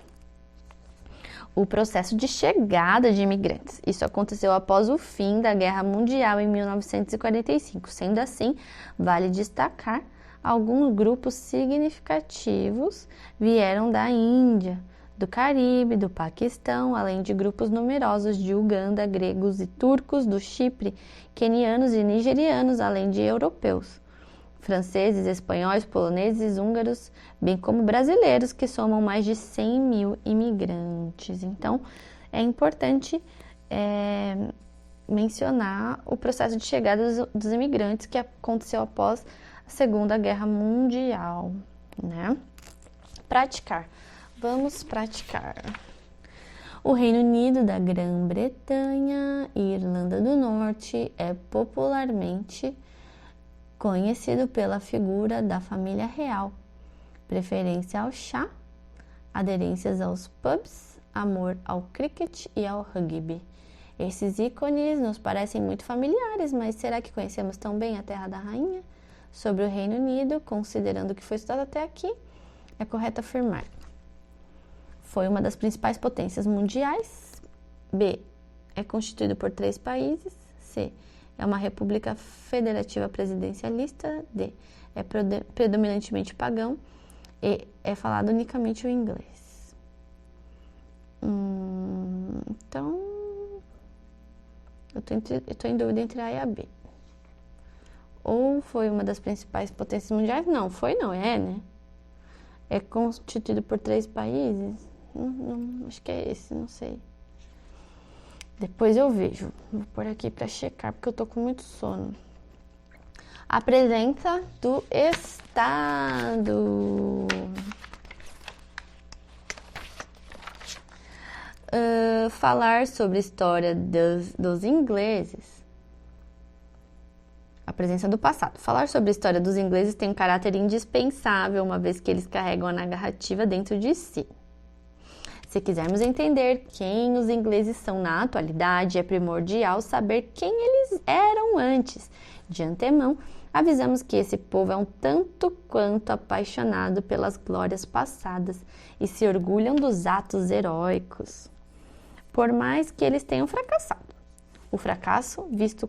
o processo de chegada de imigrantes. Isso aconteceu após o fim da Guerra Mundial em 1945. Sendo assim, vale destacar alguns grupos significativos vieram da Índia, do Caribe, do Paquistão, além de grupos numerosos de Uganda, gregos e turcos, do Chipre, quenianos e nigerianos, além de europeus, franceses, espanhóis, poloneses, húngaros, bem como brasileiros, que somam mais de 100 mil imigrantes. Então, é importante mencionar o processo de chegada dos imigrantes que aconteceu após a Segunda Guerra Mundial, né? Praticar. Vamos praticar. O Reino Unido da Grã-Bretanha e Irlanda do Norte é popularmente conhecido pela figura da família real, preferência ao chá, aderências aos pubs, amor ao cricket e ao rugby. Esses ícones nos parecem muito familiares, mas será que conhecemos tão bem a Terra da Rainha? Sobre o Reino Unido, considerando o que foi estudado até aqui, é correto afirmar: foi uma das principais potências mundiais. B. É constituído por 3 países. C. É uma república federativa presidencialista. D. É predominantemente pagão. E. É falado unicamente o inglês. Então, eu tô em dúvida entre A e a B. Ou foi uma das principais potências mundiais? Não, foi não, né? É constituído por 3 países? Acho que é esse, não sei. Depois eu vejo. Vou pôr aqui para checar, porque eu tô com muito sono. A presença do Estado. Falar sobre a história dos ingleses. A presença do passado. Falar sobre a história dos ingleses tem um caráter indispensável, uma vez que eles carregam a narrativa dentro de si. Se quisermos entender quem os ingleses são na atualidade, é primordial saber quem eles eram antes. De antemão, avisamos que esse povo é um tanto quanto apaixonado pelas glórias passadas e se orgulham dos atos heróicos, por mais que eles tenham fracassado. O fracasso, visto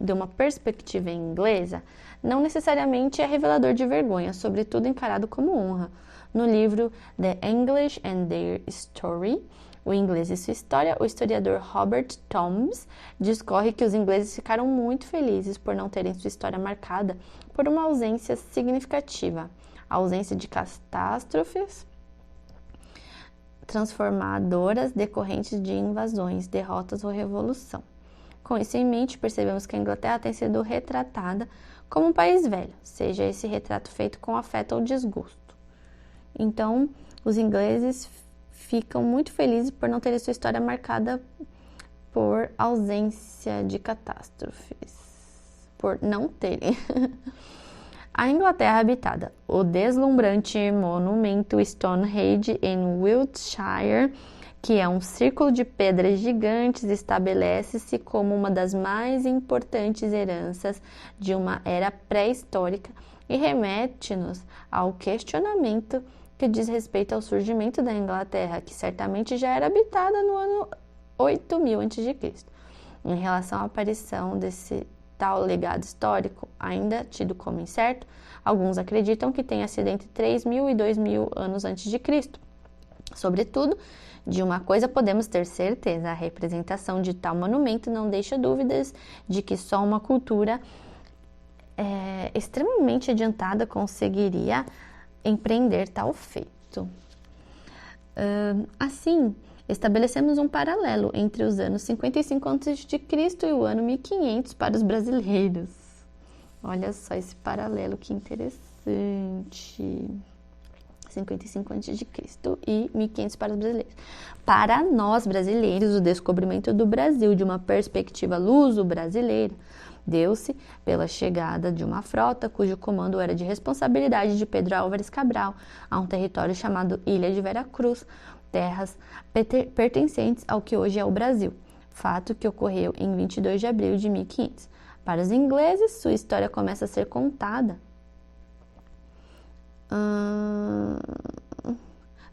de uma perspectiva inglesa, não necessariamente é revelador de vergonha, sobretudo encarado como honra. No livro The English and Their Story, O Inglês e Sua História, o historiador Robert Toms discorre que os ingleses ficaram muito felizes por não terem sua história marcada por uma ausência significativa, a ausência de catástrofes transformadoras decorrentes de invasões, derrotas ou revolução. Com isso em mente, percebemos que a Inglaterra tem sido retratada como um país velho, seja esse retrato feito com afeto ou desgosto. Então, os ingleses ficam muito felizes por não terem sua história marcada por ausência de catástrofes, por não terem. A Inglaterra habitada. O deslumbrante monumento Stonehenge em Wiltshire, que é um círculo de pedras gigantes, estabelece-se como uma das mais importantes heranças de uma era pré-histórica e remete-nos ao questionamento que diz respeito ao surgimento da Inglaterra, que certamente já era habitada no ano 8000 a.C. Em relação à aparição desse tal legado histórico, ainda tido como incerto, alguns acreditam que tenha sido entre 3.000 e 2.000 anos antes de Cristo. Sobretudo, de uma coisa podemos ter certeza: a representação de tal monumento não deixa dúvidas de que só uma cultura extremamente adiantada conseguiria empreender tal feito. Assim, estabelecemos um paralelo entre os anos 55 a.C. e o ano 1500 para os brasileiros. Olha só esse paralelo, que interessante. 55 a.C. e 1500 para os brasileiros. Para nós brasileiros, o descobrimento do Brasil de uma perspectiva luso-brasileira deu-se pela chegada de uma frota cujo comando era de responsabilidade de Pedro Álvares Cabral a um território chamado Ilha de Veracruz, terras pertencentes ao que hoje é o Brasil, fato que ocorreu em 22 de abril de 1500. Para os ingleses, sua história começa a ser contada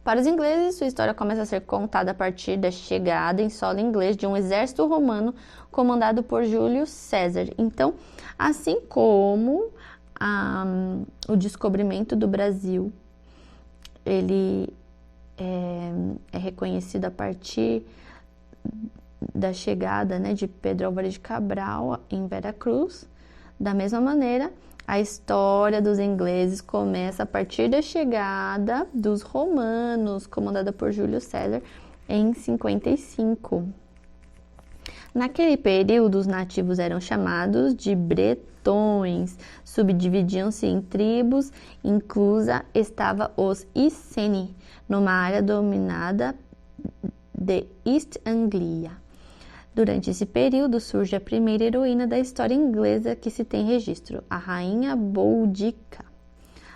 Para os ingleses, sua história começa a ser contada a partir da chegada em solo inglês de um exército romano comandado por Júlio César. Então, assim como o descobrimento do Brasil, ele é reconhecido a partir da chegada, né, de Pedro Álvares de Cabral em Veracruz. Da mesma maneira, a história dos ingleses começa a partir da chegada dos romanos, comandada por Júlio César, em 55. Naquele período, os nativos eram chamados de bretões, subdividiam-se em tribos, inclusa estava os Iceni, numa área dominada de East Anglia. Durante esse período surge a primeira heroína da história inglesa que se tem registro, a Rainha Boudica.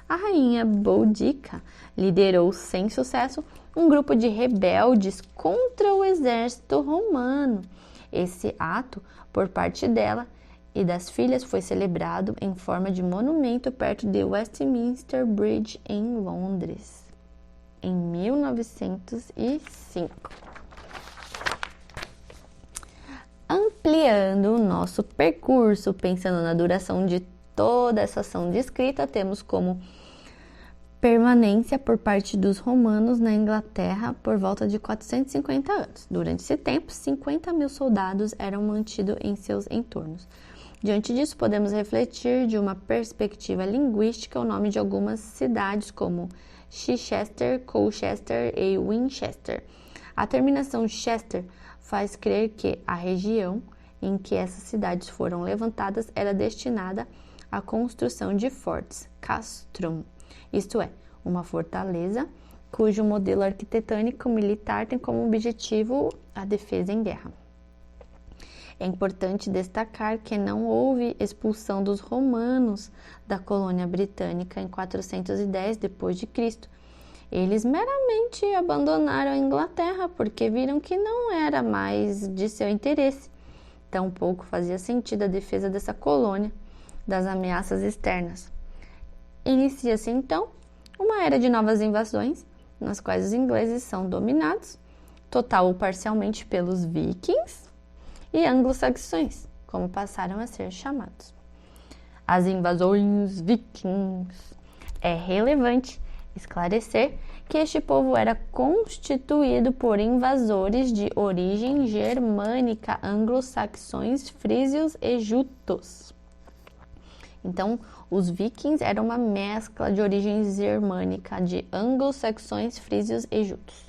A Rainha Boudica liderou sem sucesso um grupo de rebeldes contra o exército romano. Esse ato, por parte dela e das filhas, foi celebrado em forma de monumento perto de Westminster Bridge, em Londres, em 1905. Ampliando o nosso percurso, pensando na duração de toda essa ação descrita, temos como permanência por parte dos romanos na Inglaterra por volta de 450 anos. Durante esse tempo, 50 mil soldados eram mantidos em seus entornos. Diante disso, podemos refletir de uma perspectiva linguística o nome de algumas cidades como Chichester, Colchester e Winchester. A terminação Chester faz crer que a região em que essas cidades foram levantadas era destinada à construção de fortes, castrum, isto é, uma fortaleza cujo modelo arquitetônico militar tem como objetivo a defesa em guerra. É importante destacar que não houve expulsão dos romanos da colônia britânica em 410 d.C. Eles meramente abandonaram a Inglaterra porque viram que não era mais de seu interesse. Tampouco fazia sentido a defesa dessa colônia das ameaças externas. Inicia-se então uma era de novas invasões, nas quais os ingleses são dominados, total ou parcialmente, pelos vikings e anglo-saxões, como passaram a ser chamados. As invasões vikings. É relevante esclarecer que este povo era constituído por invasores de origem germânica, anglo-saxões, frísios e jutos. Então, os vikings eram uma mescla de origem germânica de anglo-saxões, frísios e jutos,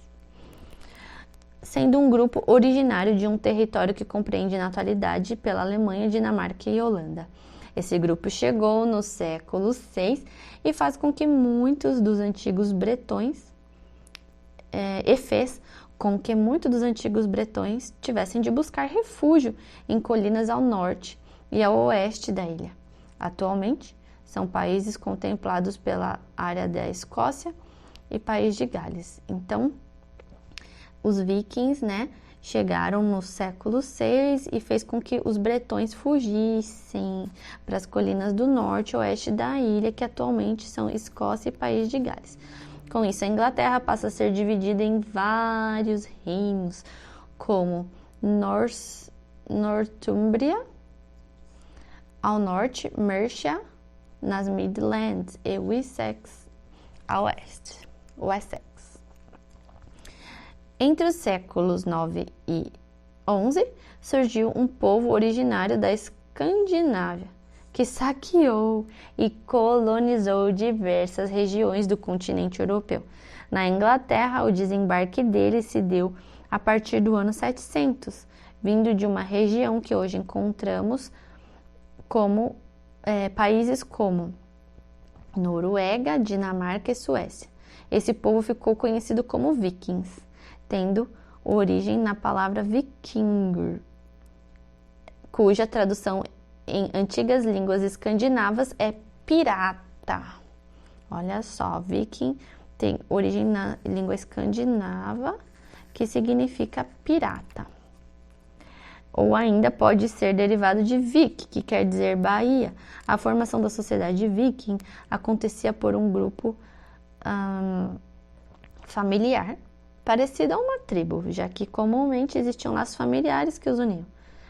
sendo um grupo originário de um território que compreende na atualidade pela Alemanha, Dinamarca e Holanda. Esse grupo chegou no século VI e faz com que muitos dos antigos bretões fez com que muitos dos antigos bretões tivessem de buscar refúgio em colinas ao norte e ao oeste da ilha. Atualmente, são países contemplados pela área da Escócia e País de Gales. Então, os vikings, chegaram no século VI e fez com que os bretões fugissem para as colinas do norte e oeste da ilha, que atualmente são Escócia e País de Gales. Com isso, a Inglaterra passa a ser dividida em vários reinos, como Northumbria, ao norte, Mercia, nas Midlands, e Wessex, ao oeste, Wessex. Entre os séculos 9 e 11, surgiu um povo originário da Escandinávia, que saqueou e colonizou diversas regiões do continente europeu. Na Inglaterra, o desembarque dele se deu a partir do ano 700, vindo de uma região que hoje encontramos como países como Noruega, Dinamarca e Suécia. Esse povo ficou conhecido como vikings, tendo origem na palavra vikingur, cuja tradução em antigas línguas escandinavas é pirata. Olha só, viking tem origem na língua escandinava, que significa pirata. Ou ainda pode ser derivado de vik, que quer dizer baía. A formação da sociedade viking acontecia por um grupo familiar, parecido a uma tribo, já que comumente existiam laços familiares que os uniam.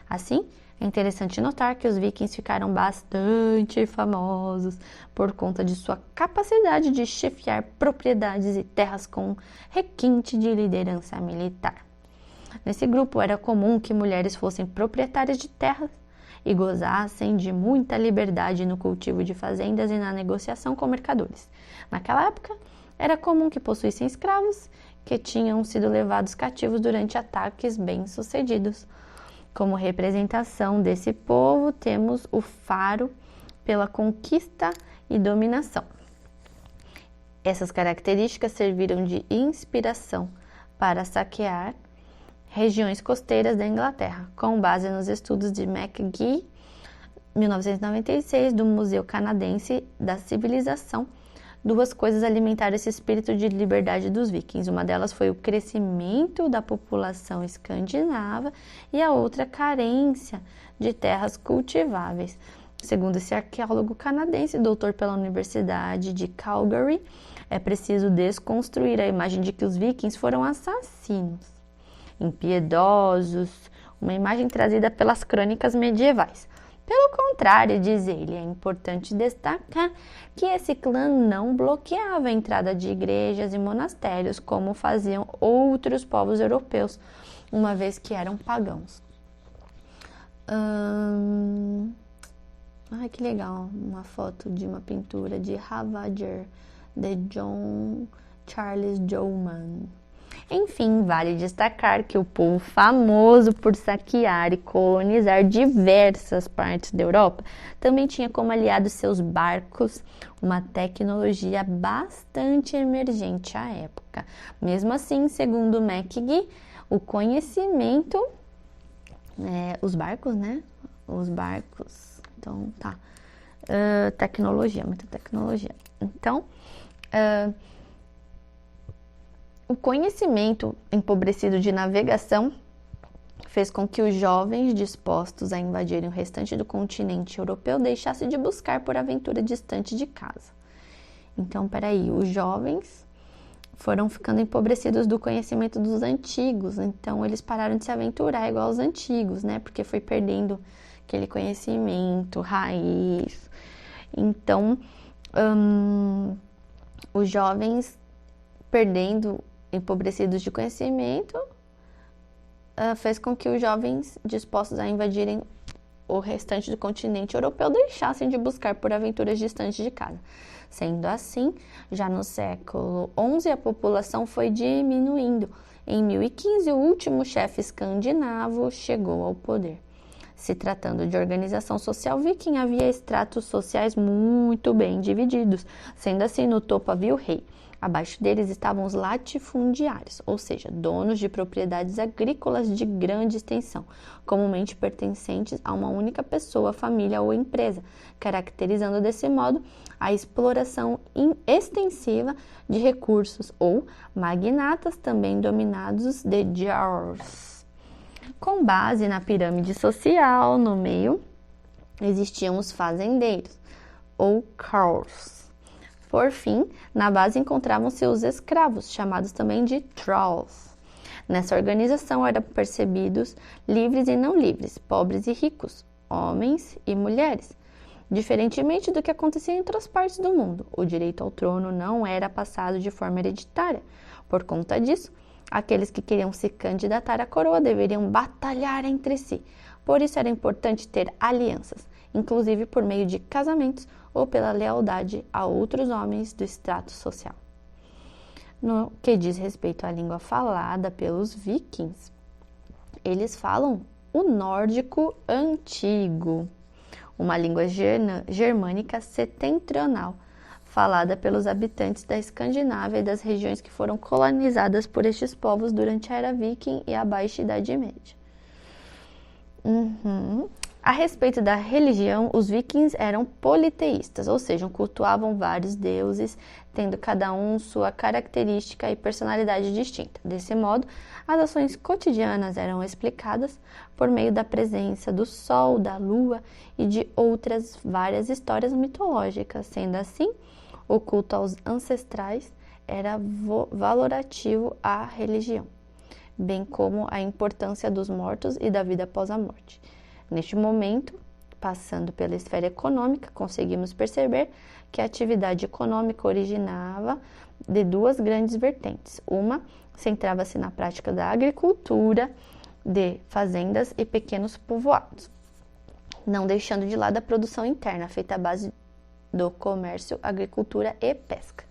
Assim, é interessante notar que os vikings ficaram bastante famosos por conta de sua capacidade de chefiar propriedades e terras com requinte de liderança militar. Nesse grupo era comum que mulheres fossem proprietárias de terras e gozassem de muita liberdade no cultivo de fazendas e na negociação com mercadores. Naquela época, era comum que possuíssem escravos que tinham sido levados cativos durante ataques bem-sucedidos. Como representação desse povo, temos o faro pela conquista e dominação. Essas características serviram de inspiração para saquear regiões costeiras da Inglaterra, com base nos estudos de McGee, 1996, do Museu Canadense da Civilização. Duas coisas alimentaram esse espírito de liberdade dos vikings. Uma delas foi o crescimento da população escandinava e a outra a carência de terras cultiváveis. Segundo esse arqueólogo canadense, doutor pela Universidade de Calgary, é preciso desconstruir a imagem de que os vikings foram assassinos, impiedosos, uma imagem trazida pelas crônicas medievais. Pelo contrário, diz ele, é importante destacar que esse clã não bloqueava a entrada de igrejas e monastérios como faziam outros povos europeus, uma vez que eram pagãos. Ai, que legal, uma foto de uma pintura de Ravager, de John Charles Jowman. Enfim, vale destacar que o povo famoso por saquear e colonizar diversas partes da Europa também tinha como aliados seus barcos, uma tecnologia bastante emergente à época. Mesmo assim, segundo McGee, o conhecimento, os barcos, né? Os barcos, então tá. Tecnologia, muita tecnologia. Então, o conhecimento empobrecido de navegação fez com que os jovens dispostos a invadirem o restante do continente europeu deixassem de buscar por aventura distante de casa. Então, peraí, os jovens foram ficando empobrecidos do conhecimento dos antigos, então eles pararam de se aventurar igual aos antigos, né? Porque foi perdendo aquele conhecimento, raiz. Então, os jovens empobrecidos de conhecimento, fez com que os jovens dispostos a invadirem o restante do continente europeu deixassem de buscar por aventuras distantes de casa. Sendo assim, já no século XI, a população foi diminuindo. Em 1015, o último chefe escandinavo chegou ao poder. Se tratando de organização social viking, havia estratos sociais muito bem divididos. Sendo assim, no topo havia o rei. Abaixo deles estavam os latifundiários, ou seja, donos de propriedades agrícolas de grande extensão, comumente pertencentes a uma única pessoa, família ou empresa, caracterizando desse modo a exploração extensiva de recursos, ou magnatas, também dominados de jarls. Com base na pirâmide social, no meio existiam os fazendeiros, ou carls. Por fim, na base encontravam-se os escravos, chamados também de thralls. Nessa organização eram percebidos livres e não livres, pobres e ricos, homens e mulheres. Diferentemente do que acontecia em outras partes do mundo, o direito ao trono não era passado de forma hereditária. Por conta disso, aqueles que queriam se candidatar à coroa deveriam batalhar entre si. Por isso era importante ter alianças, inclusive por meio de casamentos ou pela lealdade a outros homens do extrato social. No que diz respeito à língua falada pelos vikings, eles falam o nórdico antigo, uma língua germânica setentrional, falada pelos habitantes da Escandinávia e das regiões que foram colonizadas por estes povos durante a Era Viking e a Baixa Idade Média. A respeito da religião, os vikings eram politeístas, ou seja, cultuavam vários deuses, tendo cada um sua característica e personalidade distinta. Desse modo, as ações cotidianas eram explicadas por meio da presença do sol, da lua e de outras várias histórias mitológicas. Sendo assim, o culto aos ancestrais era valorativo à religião, bem como a importância dos mortos e da vida após a morte. Neste momento, passando pela esfera econômica, conseguimos perceber que a atividade econômica originava de duas grandes vertentes. Uma centrava-se na prática da agricultura, de fazendas e pequenos povoados, não deixando de lado a produção interna, feita à base do comércio, agricultura e pesca.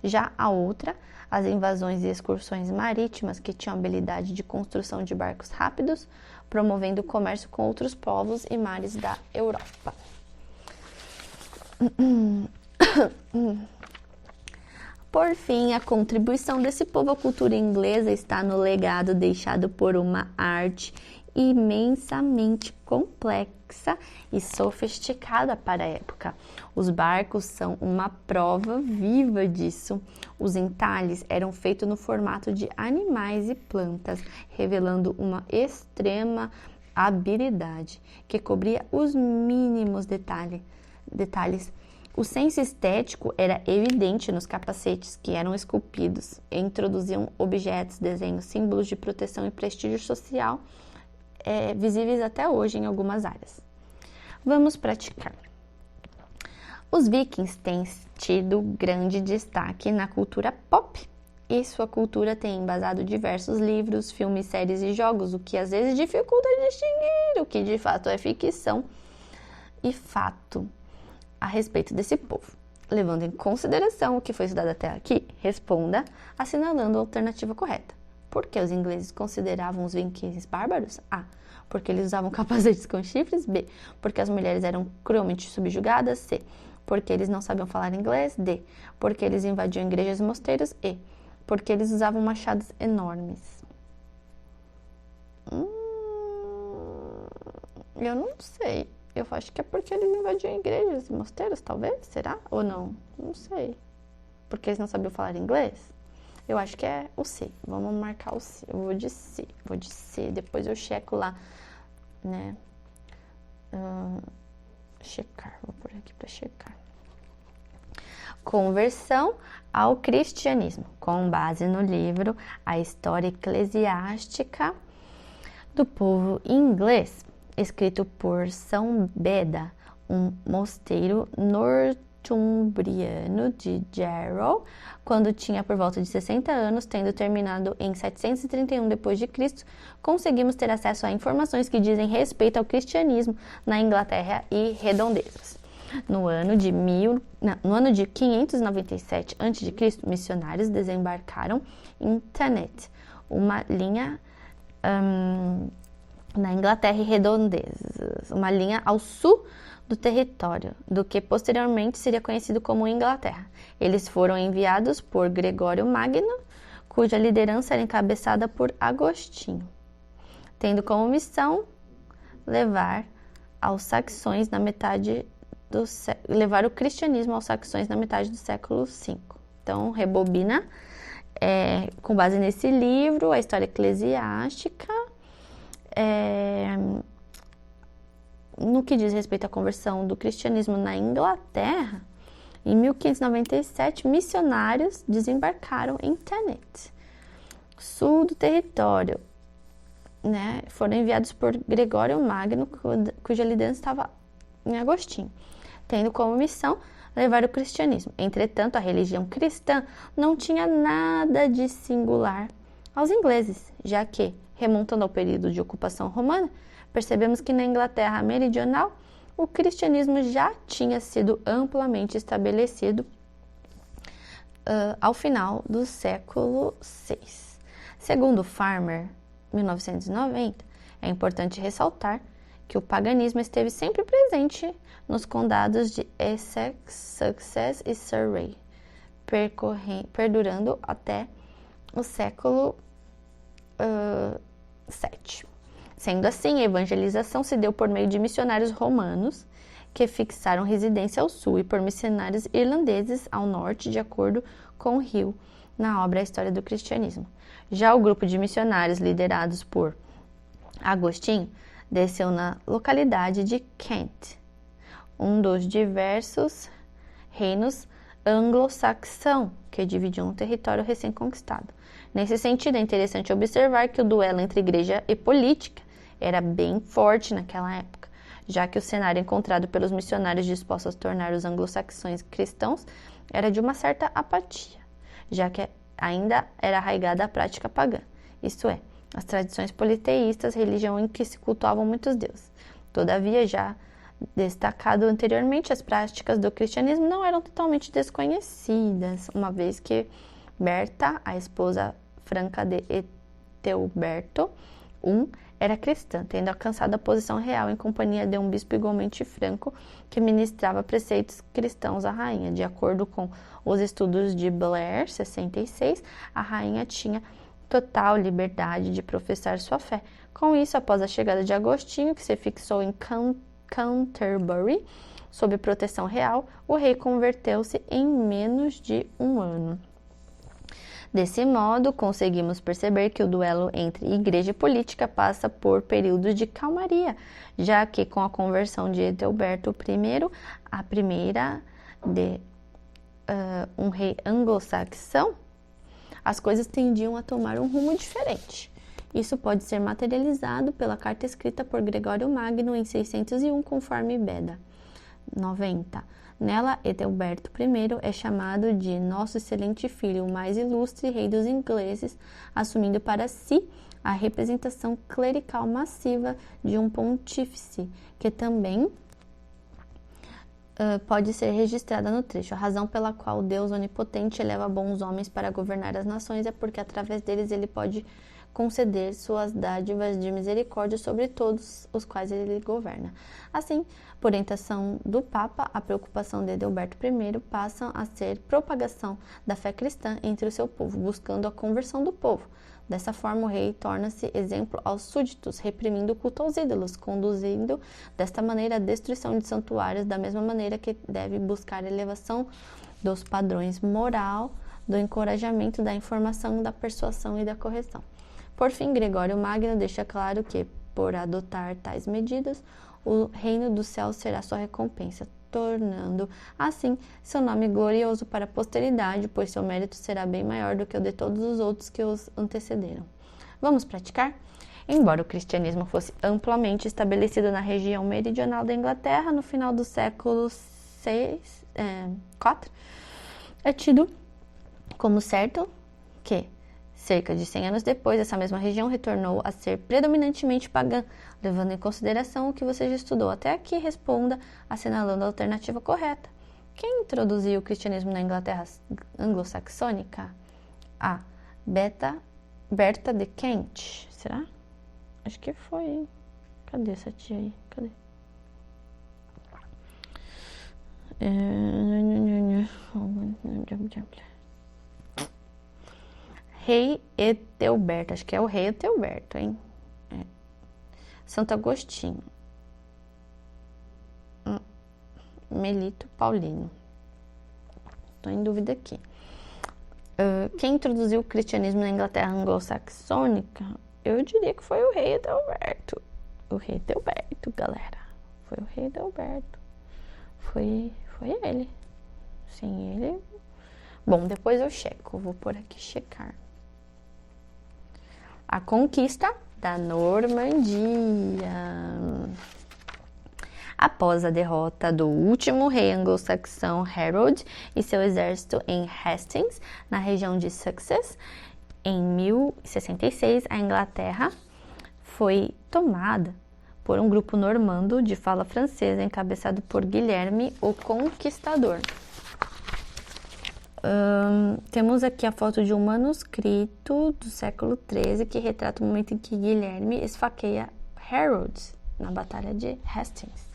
Já a outra, as invasões e excursões marítimas, que tinham habilidade de construção de barcos rápidos, promovendo o comércio com outros povos e mares da Europa. Por fim, a contribuição desse povo à cultura inglesa está no legado deixado por uma arte imensamente complexa e sofisticada para a época. Os barcos são uma prova viva disso. Os entalhes eram feitos no formato de animais e plantas, revelando uma extrema habilidade que cobria os mínimos detalhes. O senso estético era evidente nos capacetes que eram esculpidos e introduziam objetos, desenhos, símbolos de proteção e prestígio social, visíveis até hoje em algumas áreas. Vamos praticar. Os vikings têm tido grande destaque na cultura pop e sua cultura tem embasado diversos livros, filmes, séries e jogos, o que às vezes dificulta distinguir o que de fato é ficção e fato a respeito desse povo. Levando em consideração o que foi estudado até aqui, responda assinalando a alternativa correta. Por que os ingleses consideravam os vikings bárbaros? A. Porque eles usavam capacetes com chifres. B. Porque as mulheres eram cruelmente subjugadas. C. Porque eles não sabiam falar inglês. D. Porque eles invadiam igrejas e mosteiros. E. Porque eles usavam machados enormes. Eu não sei. Eu acho que é porque eles invadiam igrejas e mosteiros, talvez? Será? Ou não? Não sei. Porque eles não sabiam falar inglês? Eu acho que é o C. Vamos marcar o C. Eu vou de C. Vou de C. Depois eu checo lá, né? Checar. Vou por aqui para checar. Conversão ao cristianismo. Com base no livro A História Eclesiástica do Povo Inglês, escrito por São Beda, um mosteiro northumbriano de Jarrow, quando tinha por volta de 60 anos, tendo terminado em 731 d.C., conseguimos ter acesso a informações que dizem respeito ao cristianismo na Inglaterra e redondezas. No ano de 597 a.C., missionários desembarcaram em Thanet, uma linha na Inglaterra e redondezas, uma linha ao sul do território, do que posteriormente seria conhecido como Inglaterra. Eles foram enviados por Gregório Magno, cuja liderança era encabeçada por Agostinho, tendo como missão levar o cristianismo aos saxões na metade do século V. Então, rebobina, com base nesse livro, a História Eclesiástica, no que diz respeito à conversão do cristianismo na Inglaterra, em 1597, missionários desembarcaram em Thanet, sul do território, né? Foram enviados por Gregório Magno, cuja liderança estava em Agostinho, tendo como missão levar o cristianismo. Entretanto, a religião cristã não tinha nada de singular aos ingleses, já que, remontando ao período de ocupação romana, percebemos que na Inglaterra meridional o cristianismo já tinha sido amplamente estabelecido ao final do século VI. Segundo Farmer, 1990, é importante ressaltar que o paganismo esteve sempre presente nos condados de Essex, Sussex e Surrey, perdurando até o século VII. Sendo assim, a evangelização se deu por meio de missionários romanos que fixaram residência ao sul e por missionários irlandeses ao norte, de acordo com Hill, na obra A História do Cristianismo. Já o grupo de missionários liderados por Agostinho desceu na localidade de Kent, um dos diversos reinos anglo-saxão, que dividiu um território recém-conquistado. Nesse sentido, é interessante observar que o duelo entre igreja e política era bem forte naquela época, já que o cenário encontrado pelos missionários dispostos a tornar os anglo-saxões cristãos era de uma certa apatia, já que ainda era arraigada a prática pagã, isto é, as tradições politeístas, religião em que se cultuavam muitos deuses. Todavia, já destacado anteriormente, as práticas do cristianismo não eram totalmente desconhecidas, uma vez que Berta, a esposa franca de Etelberto I, era cristã, tendo alcançado a posição real em companhia de um bispo igualmente franco que ministrava preceitos cristãos à rainha. De acordo com os estudos de Blair, 66, a rainha tinha total liberdade de professar sua fé. Com isso, após a chegada de Agostinho, que se fixou em Canterbury, sob proteção real, o rei converteu-se em menos de um ano. Desse modo, conseguimos perceber que o duelo entre igreja e política passa por períodos de calmaria, já que com a conversão de Etelberto I, a primeira de um rei anglo-saxão, as coisas tendiam a tomar um rumo diferente. Isso pode ser materializado pela carta escrita por Gregório Magno em 601, conforme Beda 90. Nela, Etelberto I é chamado de Nosso Excelente Filho, o mais ilustre rei dos ingleses, assumindo para si a representação clerical massiva de um pontífice, que também pode ser registrada no trecho. A razão pela qual Deus onipotente eleva bons homens para governar as nações é porque através deles ele pode conceder suas dádivas de misericórdia sobre todos os quais ele governa. Assim, por orientação do Papa, a preocupação de Edelberto I passa a ser propagação da fé cristã entre o seu povo, buscando a conversão do povo. Dessa forma, o rei torna-se exemplo aos súditos, reprimindo o culto aos ídolos, conduzindo desta maneira a destruição de santuários, da mesma maneira que deve buscar a elevação dos padrões moral, do encorajamento, da informação, da persuasão e da correção. Por fim, Gregório Magno deixa claro que, por adotar tais medidas, o reino do céu será sua recompensa, tornando, assim, seu nome glorioso para a posteridade, pois seu mérito será bem maior do que o de todos os outros que os antecederam. Vamos praticar? Embora o cristianismo fosse amplamente estabelecido na região meridional da Inglaterra, no final do século IV, é tido como certo que cerca de 100 anos depois, essa mesma região retornou a ser predominantemente pagã, levando em consideração o que você já estudou até aqui. Responda assinalando a alternativa correta. Quem introduziu o cristianismo na Inglaterra anglo-saxônica? A. Berta de Kent. Será? Acho que foi, hein? Cadê essa tia aí? Cadê? Rei Etelberto, acho que é o rei Etelberto, hein? Santo Agostinho. Melito Paulino. Estou em dúvida aqui. Quem introduziu o cristianismo na Inglaterra anglo-saxônica? Eu diria que foi o rei Etelberto. O rei Etelberto, galera. Foi o rei Etelberto. Foi ele. Sem ele... Bom, depois eu checo. Vou por aqui checar. A conquista da Normandia. Após a derrota do último rei anglo-saxão Harold e seu exército em Hastings, na região de Sussex, em 1066, a Inglaterra foi tomada por um grupo normando de fala francesa, encabeçado por Guilherme o Conquistador. Temos aqui a foto de um manuscrito do século XIII que retrata o momento em que Guilherme esfaqueia Harold na Batalha de Hastings.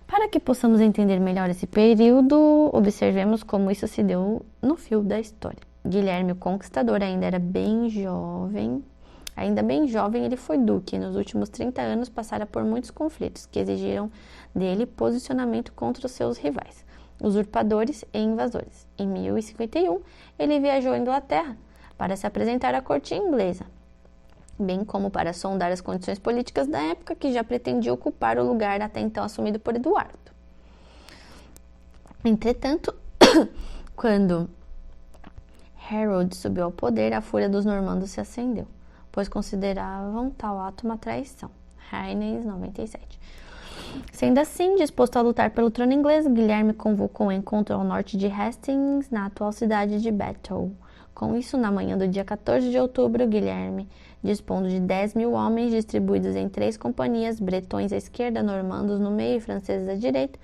Para que possamos entender melhor esse período, observemos como isso se deu no fio da história. Guilherme o Conquistador ainda bem jovem, ele foi duque e nos últimos 30 anos passara por muitos conflitos que exigiram dele posicionamento contra os seus rivais, usurpadores e invasores. Em 1051, ele viajou à Inglaterra para se apresentar à corte inglesa, bem como para sondar as condições políticas da época, que já pretendia ocupar o lugar até então assumido por Eduardo. Entretanto, Quando Harold subiu ao poder, a fúria dos normandos se acendeu, pois consideravam tal ato uma traição. Haynes, 97. Sendo assim, disposto a lutar pelo trono inglês, Guilherme convocou um encontro ao norte de Hastings, na atual cidade de Battle. Com isso, na manhã do dia 14 de outubro, Guilherme, dispondo de 10.000 homens distribuídos em 3 companhias, bretões à esquerda, normandos no meio e franceses à direita,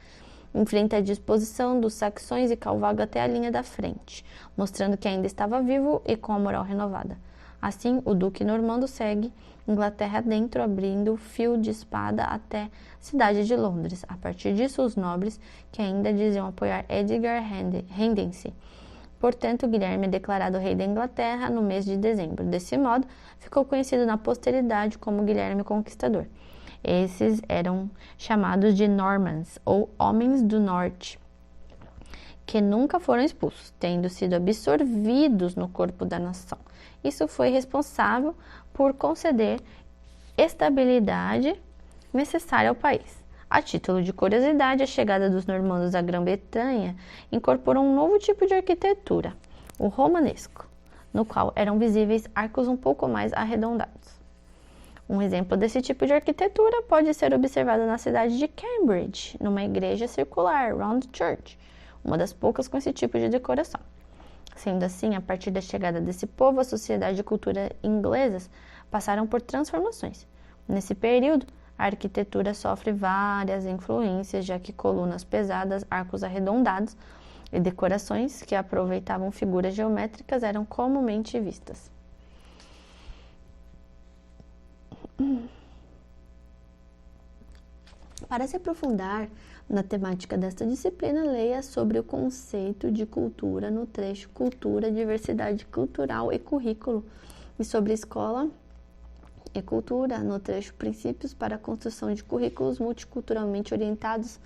enfrenta a disposição dos saxões e cavalga até a linha da frente, mostrando que ainda estava vivo e com a moral renovada. Assim, o duque normando segue Inglaterra dentro, abrindo fio de espada até a cidade de Londres. A partir disso, os nobres, que ainda diziam apoiar Edgar, rendem-se. Portanto, Guilherme é declarado rei da Inglaterra no mês de dezembro. Desse modo, ficou conhecido na posteridade como Guilherme Conquistador. Esses eram chamados de Normans, ou Homens do Norte, que nunca foram expulsos, tendo sido absorvidos no corpo da nação. Isso foi responsável por conceder estabilidade necessária ao país. A título de curiosidade, a chegada dos normandos à Grã-Bretanha incorporou um novo tipo de arquitetura, o romanesco, no qual eram visíveis arcos um pouco mais arredondados. Um exemplo desse tipo de arquitetura pode ser observado na cidade de Cambridge, numa igreja circular, Round Church, uma das poucas com esse tipo de decoração. Sendo assim, a partir da chegada desse povo, a sociedade e a cultura inglesas passaram por transformações. Nesse período, a arquitetura sofre várias influências, já que colunas pesadas, arcos arredondados e decorações que aproveitavam figuras geométricas eram comumente vistas. Para se aprofundar na temática desta disciplina, leia sobre o conceito de cultura no trecho Cultura, Diversidade Cultural e Currículo, e sobre escola e cultura no trecho Princípios para a construção de currículos multiculturalmente orientados,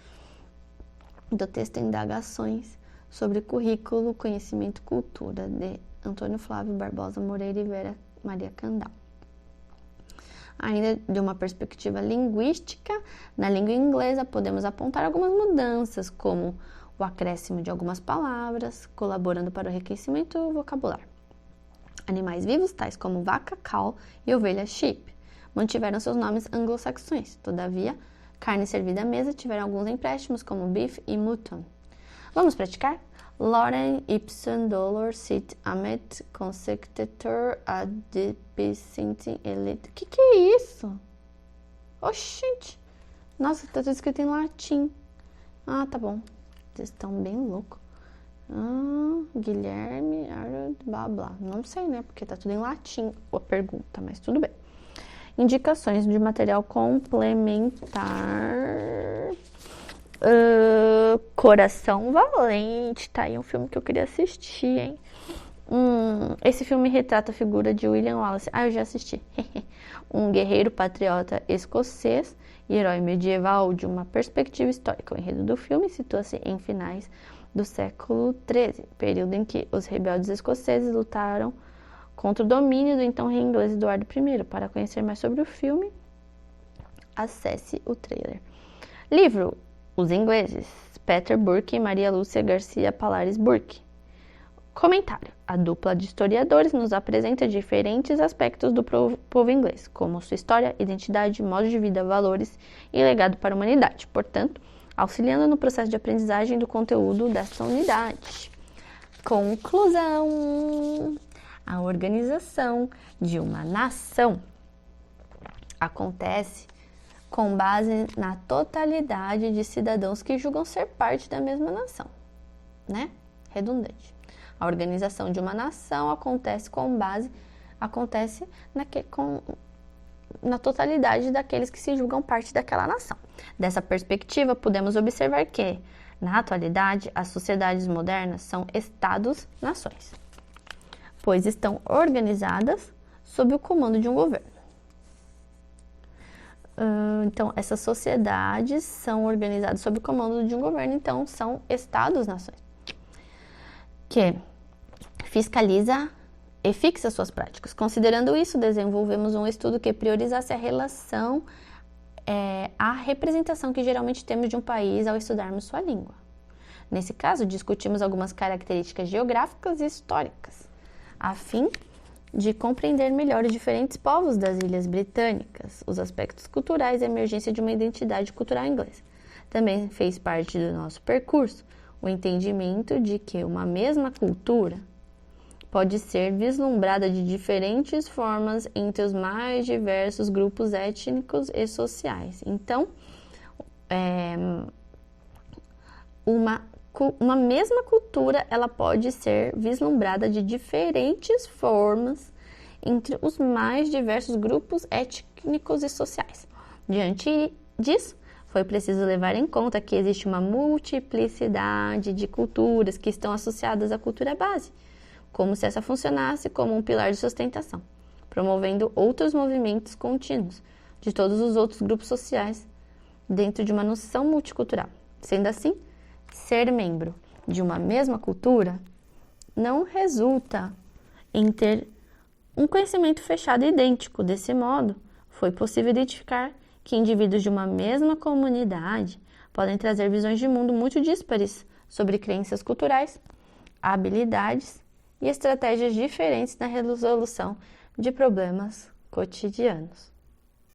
do texto Indagações sobre currículo, conhecimento e cultura, de Antônio Flávio Barbosa Moreira e Vera Maria Candal. Ainda de uma perspectiva linguística, na língua inglesa podemos apontar algumas mudanças, como o acréscimo de algumas palavras, colaborando para o enriquecimento do vocabulário. Animais vivos, tais como vaca, cow e ovelha, sheep, mantiveram seus nomes anglo-saxões. Todavia, carne servida à mesa tiveram alguns empréstimos, como beef e mutton. Vamos praticar? Lorem ipsum dolor sit amet consectetur ad depicenti elite. Que é isso? Oxente! Nossa, tá tudo escrito em latim. Ah, tá bom. Vocês estão bem loucos. Guilherme, blá blá. Não sei, né? Porque tá tudo em latim a pergunta, mas tudo bem. Indicações de material complementar. Coração Valente, tá aí um filme que eu queria assistir, hein? Esse filme retrata a figura de William Wallace. Eu já assisti. Um guerreiro patriota escocês e herói medieval de uma perspectiva histórica. O enredo do filme situa-se em finais do século XIII, período em que os rebeldes escoceses lutaram contra o domínio do então rei inglês Eduardo I. Para conhecer mais sobre o filme, acesse o trailer. Livro: Os Ingleses, Peter Burke e Maria Lúcia Garcia Palares Burke. Comentário: a dupla de historiadores nos apresenta diferentes aspectos do povo inglês, como sua história, identidade, modo de vida, valores e legado para a humanidade, portanto, auxiliando no processo de aprendizagem do conteúdo desta unidade. Conclusão: a organização de uma nação acontece com base na totalidade de cidadãos que julgam ser parte da mesma nação, né? Redundante. A organização de uma nação acontece na totalidade daqueles que se julgam parte daquela nação. Dessa perspectiva, podemos observar que, na atualidade, as sociedades modernas são estados-nações, pois estão organizadas sob o comando de um governo. Então, essas sociedades são organizadas sob o comando de um governo, então são estados-nações, que fiscaliza e fixa suas práticas. Considerando isso, desenvolvemos um estudo que priorizasse a relação à representação que geralmente temos de um país ao estudarmos sua língua. Nesse caso, discutimos algumas características geográficas e históricas, a fim de compreender melhor os diferentes povos das Ilhas Britânicas, os aspectos culturais e a emergência de uma identidade cultural inglesa. Também fez parte do nosso percurso o entendimento de que uma mesma cultura pode ser vislumbrada de diferentes formas entre os mais diversos grupos étnicos e sociais. Então, uma mesma cultura ela pode ser vislumbrada de diferentes formas entre os mais diversos grupos étnicos e sociais. Diante disso, foi preciso levar em conta que existe uma multiplicidade de culturas que estão associadas à cultura base, como se essa funcionasse como um pilar de sustentação, promovendo outros movimentos contínuos de todos os outros grupos sociais dentro de uma noção multicultural. Sendo assim, ser membro de uma mesma cultura não resulta em ter um conhecimento fechado e idêntico. Desse modo, foi possível identificar que indivíduos de uma mesma comunidade podem trazer visões de mundo muito díspares sobre crenças culturais, habilidades e estratégias diferentes na resolução de problemas cotidianos.